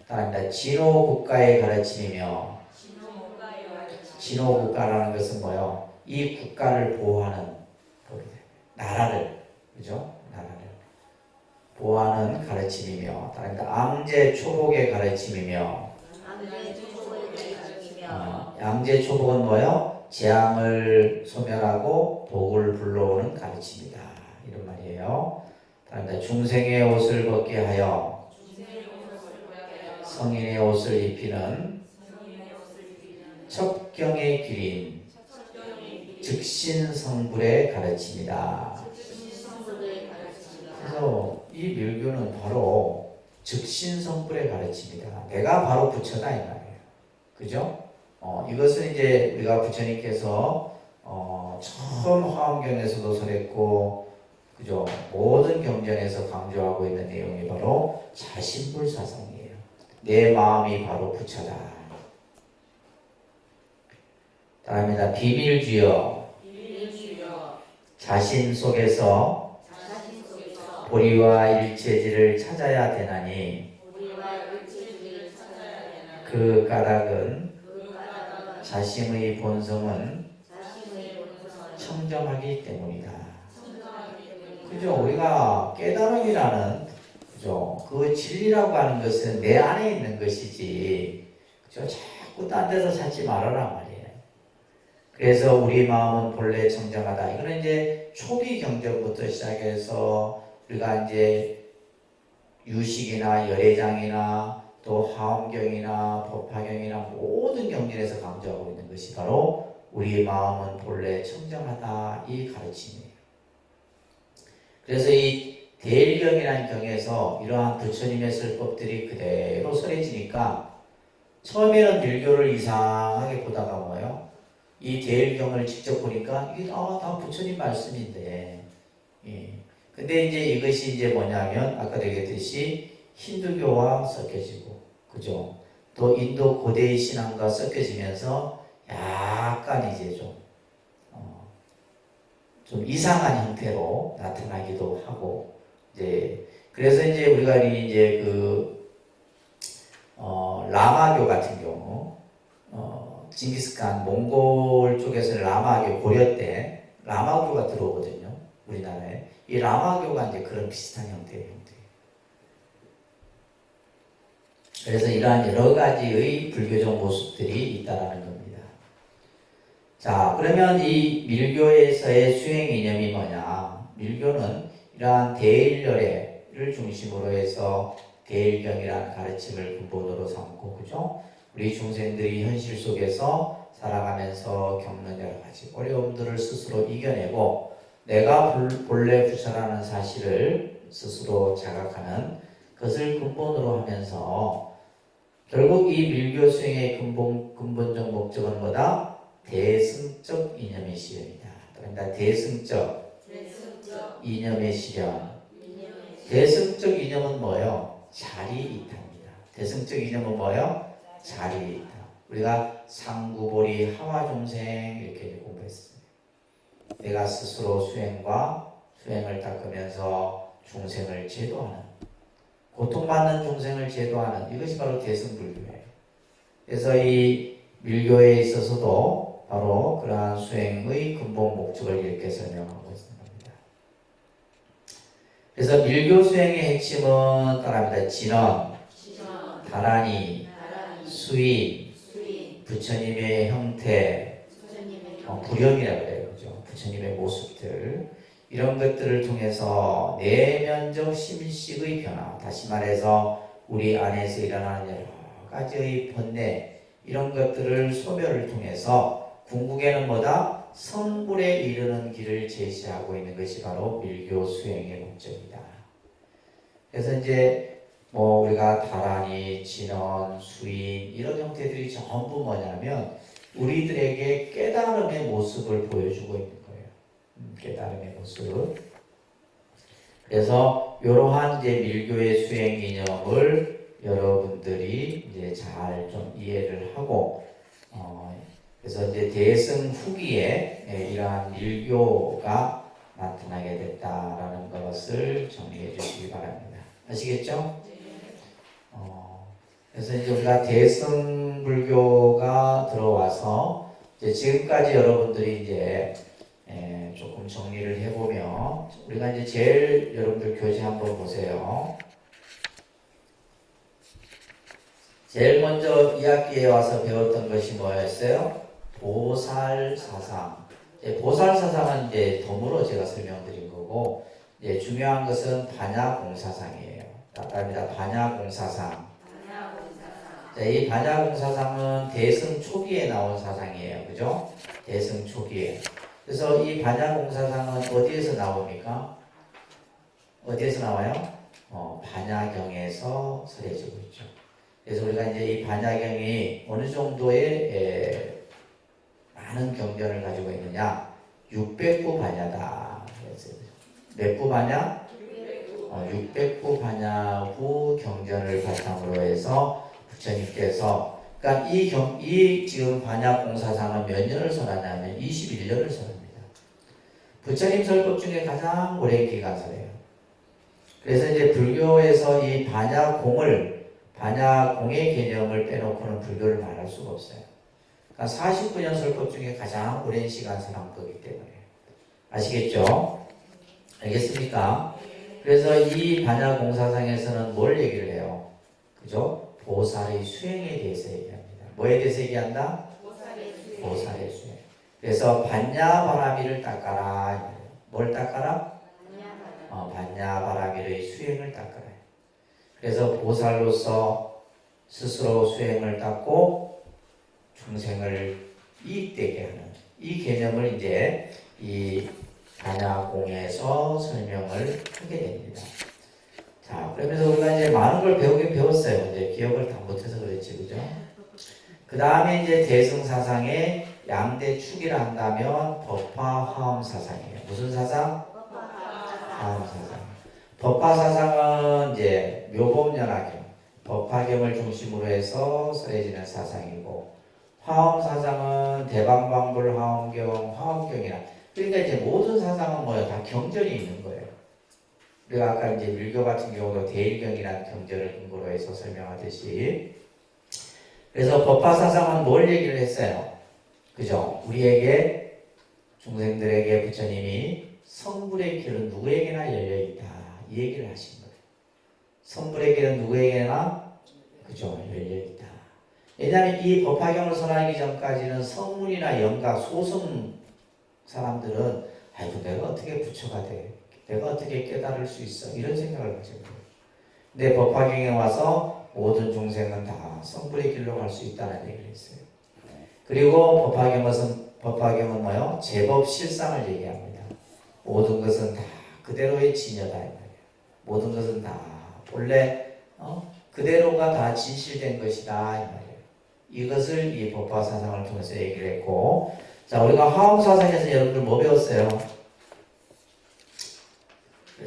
따라합니다. 진호국가의 가르침이며 진호국가라는 것은 뭐예요? 이 국가를 보호하는 나라를 그죠? 나라를 보호하는 가르침이며 따라합니다. 앙제초복의 가르침이며 양제초복은 뭐예요? 재앙을 소멸하고 복을 불러오는 가르침이다 이런 말이에요. 따라합니다. 중생의 옷을 벗게 하여 성인의 옷을 입히는 첩경의 길인 즉신성불의 가르침이다. 그래서 이 밀교는 바로 즉신성불의 가르침이다. 내가 바로 부처다 이 말이에요. 그죠? 이것은 이제 우리가 부처님께서 처음 화엄경에서도 설했고 그죠? 모든 경전에서 강조하고 있는 내용이 바로 자신불 사상이에요. 내 마음이 바로 부처다. 다음입니다. 비밀주여 자신 속에서 보리와 일체지를 찾아야 되나니 그 까닭은 자신의 본성은 청정하기 때문이다. 그죠? 우리가 깨달음이라는 그죠? 그 진리라고 하는 것은 내 안에 있는 것이지 그죠? 자꾸 딴 데서 찾지 말아라 말이에요. 그래서 우리 마음은 본래 청정하다. 이거는 이제 초기 경전부터 시작해서 우리가 이제 유식이나 열애장이나 또 화엄경이나 법화경이나 모든 경전에서 강조하고 있는 것이 바로 우리 마음은 본래 청정하다 이 가르침이에요. 그래서 이 대일경이라는 경에서 이러한 부처님의 설법들이 그대로 설해지니까 처음에는 밀교를 이상하게 보다가 뭐예요? 이 대일경을 직접 보니까 이게 다 부처님 말씀인데, 예. 근데 이제 이것이 이제 뭐냐면 아까도 얘기했듯이 힌두교와 섞여지고, 그죠? 또 인도 고대의 신앙과 섞여지면서 약간 이제 좀 이상한 형태로 나타나기도 하고, 이제 그래서 이제 우리가 이제 라마교 같은 경우, 징기스칸 몽골 쪽에서는 라마교 고려 때 라마교가 들어오거든요. 우리나라에 이 라마교가 이제 그런 비슷한 형태예요. 그래서 이러한 여러 가지의 불교적 모습들이 있다라는 겁니다. 자, 그러면 이 밀교에서의 수행 이념이 뭐냐? 밀교는 이러한 대일열애를 중심으로 해서 대일경이라는 가르침을 근본으로 삼고, 그죠? 우리 중생들이 현실 속에서 살아가면서 겪는 여러 가지 어려움들을 스스로 이겨내고 내가 본래 부처라는 사실을 스스로 자각하는 것을 근본으로 하면서 결국 이 밀교 수행의 근본적 목적은 뭐다? 대승적 이념의 실현이다. 그러니까 대승적 이념의 실현. 대승적 이념은 뭐예요? 자리이탈입니다. 대승적 이념은 뭐예요? 자리이탈. 우리가 상구보리 하와중생 이렇게 공부했어요. 내가 스스로 수행을 닦으면서 중생을 제도하는, 고통받는 중생을 제도하는, 이것이 바로 대승불교예요. 그래서 이 밀교에 있어서도 바로 그러한 수행의 근본 목적을 이렇게 설명하고 있습니다. 그래서 밀교 수행의 핵심은 따라합니다. 진언, 다라니, 수인, 부처님의 형태, 구령이라고 해요. 그죠? 부처님의 모습들, 이런 것들을 통해서 내면적 심식의 변화, 다시 말해서 우리 안에서 일어나는 여러 가지의 번뇌, 이런 것들을 소멸을 통해서 궁극에는 뭐다? 성불에 이르는 길을 제시하고 있는 것이 바로 밀교 수행의 목적이다. 그래서 이제 우리가 다라니, 진언, 수인 이런 형태들이 전부 뭐냐면 우리들에게 깨달음의 모습을 보여주고 있는 거예요. 깨달음의 모습. 그래서 이러한 이제 밀교의 수행 이념을 여러분들이 이제 잘 좀 이해를 하고, 그래서 이제 대승 후기에 이러한 밀교가 나타나게 됐다라는 것을 정리해 주시기 바랍니다. 아시겠죠? 그래서 이제 우리가 대승 불교가 들어와서 이제 지금까지 여러분들이 이제 조금 정리를 해보면, 우리가 이제 제일 여러분들 교재 한번 보세요. 제일 먼저 2학기에 와서 배웠던 것이 뭐였어요? 보살사상. 보살사상은 이제 덤으로 제가 설명드린 거고, 이제 중요한 것은 반야공사상이에요. 답답합니다. 반야공사상. 자, 이 반야공사상은 대승 초기에 나온 사상이에요. 그죠? 대승 초기에. 그래서 이 반야공사상은 어디에서 나옵니까? 어디에서 나와요? 반야경에서 설해지고 있죠. 그래서 우리가 이제 이 반야경이 어느 정도의 많은 경전을 가지고 있느냐? 600구 반야다. 몇 구 반야? 600구 반야후 경전을 바탕으로 해서 부처님께서, 그러니까 이 지금 반야공사상은 몇 년을 설하냐면 21년을 설합니다. 부처님 설법 중에 가장 오랜 기간설이에요. 그래서 이제 불교에서 이 반야공의 개념을 빼놓고는 불교를 말할 수가 없어요. 그러니까 49년 설법 중에 가장 오랜 시간 설한 거기 때문에. 아시겠죠? 알겠습니까? 그래서 이 반야공사상에서는 뭘 얘기를 해요? 그죠? 보살의 수행에 대해서 얘기합니다. 뭐에 대해서 얘기한다? 보살의 수행. 그래서 반야바라미를 닦아라. 뭘 닦아라? 반야바라미의 수행을 닦아라. 그래서 보살로서 스스로 수행을 닦고 중생을 이익되게 하는 이 개념을 이제 이 간야공에서 설명을 하게 됩니다. 자, 그러면서 우리가 이제 많은 걸 배우긴 배웠어요. 이제 기억을 다 못해서 그랬지, 그죠? 그 다음에 이제 대승사상의 양대 축이라 한다면 법화 화엄 사상이에요. 무슨 사상? 화엄 사상. 법화 사상은 이제 묘법연화경, 법화경을 중심으로 해서 설해지는 사상이고, 화엄 사상은 대방방불 화엄경, 화엄경이나 그러니까 이제 모든 사상은 뭐예요? 다 경전이 있는 거예요. 우리가 아까 이제 밀교 같은 경우도 대일경이라는 경전을 근거로 해서 설명하듯이, 그래서 법화 사상은 뭘 얘기를 했어요? 그죠? 우리에게 중생들에게 부처님이 성불의 길은 누구에게나 열려있다 이 얘기를 하신 거예요. 성불의 길은 누구에게나 그죠? 열려있다. 왜냐하면 이 법화경을 선하기 전까지는 성문이나 영가 소승 사람들은 아이고 내가 어떻게 부처가 돼? 내가 어떻게 깨달을 수 있어? 이런 생각을 가진 거예요. 근데 법화경에 와서 모든 중생은 다 성불의 길로 갈 수 있다는 얘기를 했어요. 그리고 법화경은 뭐요? 제법 실상을 얘기합니다. 모든 것은 다 그대로의 진여다 이 말이에요. 모든 것은 다 본래 그대로가 다 진실된 것이다 이 말이에요. 이것을 이 법화 사상을 통해서 얘기를 했고, 자 우리가 화엄 사상에서 여러분들 뭐 배웠어요?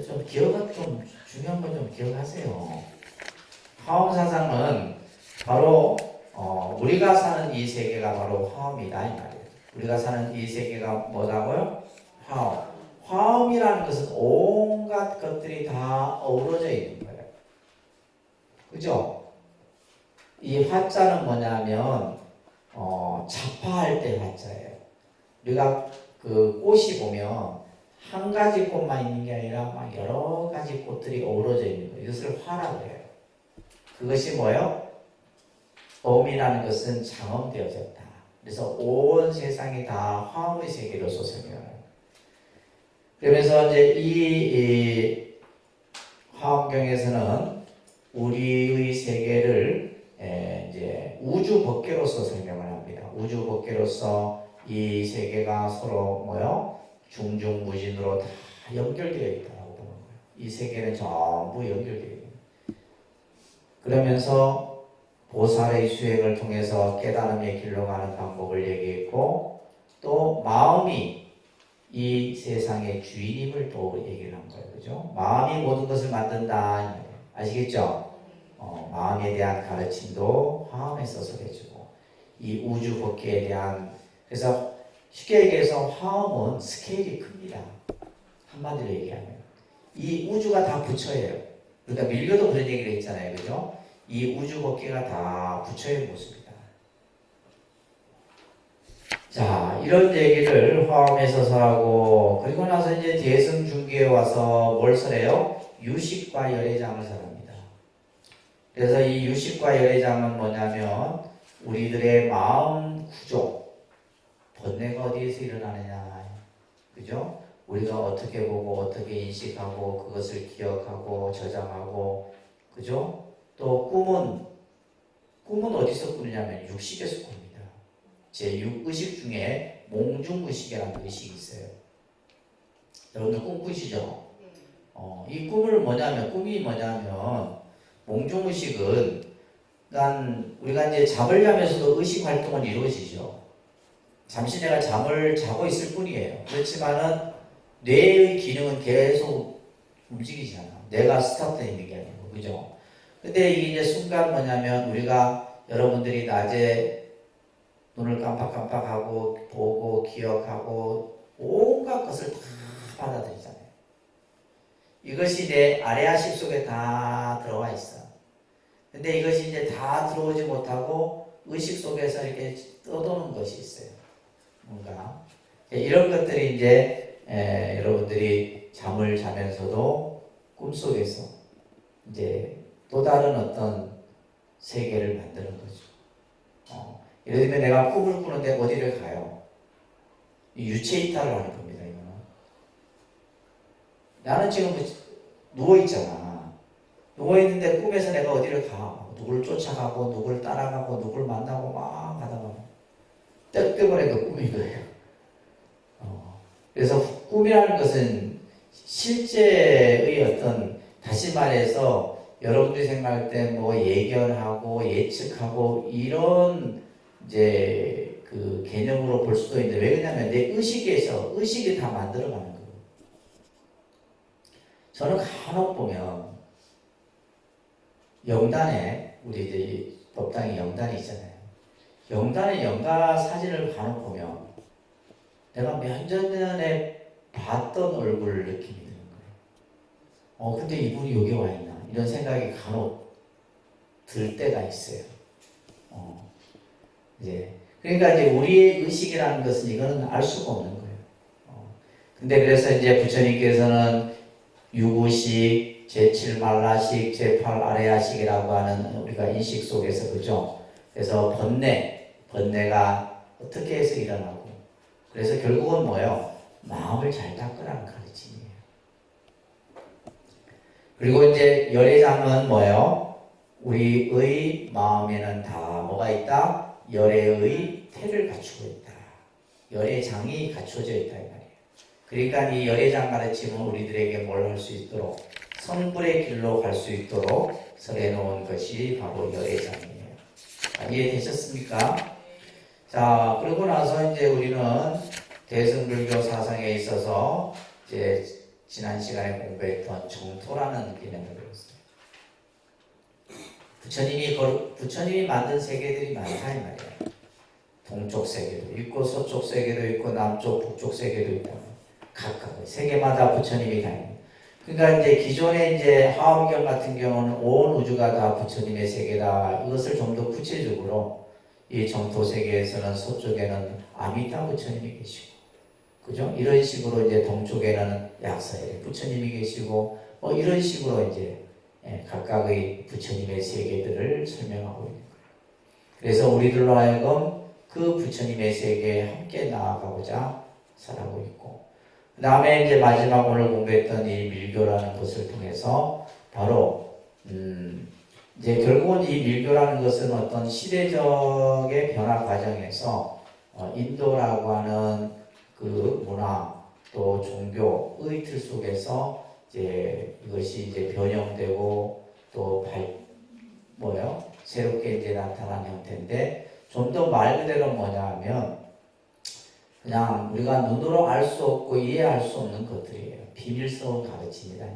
좀 기억은 좀 중요한 건 좀 기억하세요. 화엄 사상은 바로 우리가 사는 이 세계가 바로 화엄이다 이 말이에요. 우리가 사는 이 세계가 뭐라고요? 화엄. 화엄이라는 것은 온갖 것들이 다 어우러져 있는 거예요. 그죠? 이 화자는 뭐냐면 자파할 때 화자예요. 우리가 그 꽃이 보면 한 가지 꽃만 있는 게 아니라 막 여러 가지 꽃들이 어우러져 있는 거예요. 이것을 화라고 해요. 그것이 뭐예요? 엄이라는 것은 장엄되어졌다. 그래서 온 세상이 다 화엄의 세계로서 설명해요. 그러면서 이제 이 화엄경에서는 우리의 세계를 이제 우주 법계로서 설명을 합니다. 우주 법계로서 이 세계가 서로 뭐요? 중중무진으로 다 연결되어 있다고 보는 거예요. 이 세계는 전부 연결되어 있는 거예요. 그러면서 보살의 수행을 통해서 깨달음의 길로 가는 방법을 얘기했고, 또 마음이 이 세상의 주인임을 또 얘기를 한 거예요. 그죠? 마음이 모든 것을 만든다. 아시겠죠? 마음에 대한 가르침도 화엄에 써서 해주고, 이 우주 법계에 대한, 그래서 쉽게 얘기해서 화엄은 스케일이 큽니다. 한마디로 얘기하면 이 우주가 다 부처예요. 그러니까 밀교도 그런 얘기를 했잖아요. 그죠? 이 우주 법계가 다 부처의 모습이다. 자, 이런 얘기를 화엄에서 설하고, 그리고 나서 이제 대승중기에 와서 뭘 설해요? 유식과 열애장을 설합니다. 그래서 이 유식과 열애장은 뭐냐면 우리들의 마음 구조, 번뇌가 어디에서 일어나느냐, 그죠? 우리가 어떻게 보고 어떻게 인식하고 그것을 기억하고 저장하고, 그죠? 또 꿈은 어디서 꾸느냐면 육식에서 꿉니다. 제6의식 중에 몽중의식이라는 의식이 있어요. 여러분들 꿈 꾸시죠? 이 꿈이 뭐냐면 몽중의식은 우리가 이제 잠을 자면서도 의식 활동은 이루어지죠. 잠시 내가 잠을 자고 있을 뿐이에요. 그렇지만은 뇌의 기능은 계속 움직이잖아. 내가 스탑되어 있는 게 아니고, 그죠? 근데 이게 이제 순간 뭐냐면 여러분들이 낮에 눈을 깜빡깜빡하고 보고 기억하고 온갖 것을 다 받아들이잖아요. 이것이 내 아레아식 속에 다 들어와 있어. 근데 이것이 이제 다 들어오지 못하고 의식 속에서 이렇게 떠도는 것이 있어요. 뭔가 이런 것들이 이제 여러분들이 잠을 자면서도 꿈속에서 이제 또 다른 어떤 세계를 만드는 거죠. 예를 들면 내가 꿈을 꾸는데 어디를 가요? 유체 이탈을 하는 겁니다. 이거는. 나는 지금 누워있잖아. 누워있는데 꿈에서 내가 어디를 가. 누구를 쫓아가고 누구를 따라가고 누구를 만나고 막 하다가 때문에 그 꿈인 거예요. 그래서 꿈이라는 것은 실제의 어떤, 다시 말해서 여러분들이 생각할 때 뭐 예견하고 예측하고 이런 이제 그 개념으로 볼 수도 있는데, 왜 그러냐면 내 의식이 다 만들어가는 거예요. 저는 간혹 보면 영단에, 우리 이제 법당에 영단이 있잖아요. 영단의 영가 사진을 간혹 보면 내가 몇 년 전에 봤던 얼굴 느낌이 드는 거예요. 근데 이분이 여기 와 있나? 이런 생각이 간혹 들 때가 있어요. 그러니까 이제 우리의 의식이라는 것은 이거는 알 수가 없는 거예요. 근데 그래서 이제 부처님께서는 유구식, 제7말라식, 제8아레아식이라고 하는 우리가 인식 속에서, 그죠? 그래서 번뇌가 어떻게 해서 일어나고, 그래서 결국은 뭐예요? 마음을 잘 닦으라는 가르침이에요. 그리고 이제 열애장은 뭐예요? 우리의 마음에는 다 뭐가 있다? 열애의 태를 갖추고 있다. 열애장이 갖춰져 있다 이 말이에요. 그러니까 이 열애장 가르침은 우리들에게 뭘 할 수 있도록, 성불의 길로 갈 수 있도록 설해놓은 것이 바로 열애장이에요. 이해되셨습니까? 자, 그러고 나서 이제 우리는 대승불교 사상에 있어서 이제 지난 시간에 공부했던 정토라는 개념을 배웠어요. 부처님이 만든 세계들이 많다 이 말이에요. 동쪽 세계도 있고 서쪽 세계도 있고 남쪽 북쪽 세계도 있고 각각 세계마다 부처님이 다닙니다. 그러니까 이제 기존의 이제 화엄경 같은 경우는 온 우주가 다 부처님의 세계다. 이것을 좀 더 구체적으로 이 정토 세계에서는 서쪽에는 아미타 부처님이 계시고, 그죠? 이런 식으로 이제 동쪽에는 약사의 부처님이 계시고, 뭐 이런 식으로 이제 각각의 부처님의 세계들을 설명하고 있는 거예요. 그래서 우리들로 하여금 그 부처님의 세계에 함께 나아가고자 살아가고 있고, 그 다음에 이제 마지막 오늘 공부했던 이 밀교라는 것을 통해서 바로 이제 결국은 이 밀교라는 것은 어떤 시대적의 변화 과정에서 인도라고 하는 그 문화 또 종교의 틀 속에서 이제 이것이 이제 변형되고 또 새롭게 이제 나타난 형태인데, 좀 더 말 그대로 뭐냐 하면 그냥 우리가 눈으로 알 수 없고 이해할 수 없는 것들이에요. 비밀스러운 가르침이다.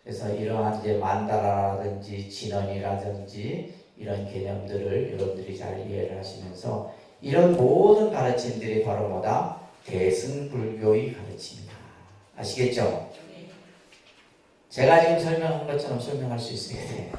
그래서 이러한 이제 만다라라든지 진언이라든지 이런 개념들을 여러분들이 잘 이해를 하시면서, 이런 모든 가르침들이 바로 뭐다? 대승불교의 가르침이다. 아시겠죠? 제가 지금 설명한 것처럼 설명할 수 있어야 돼요.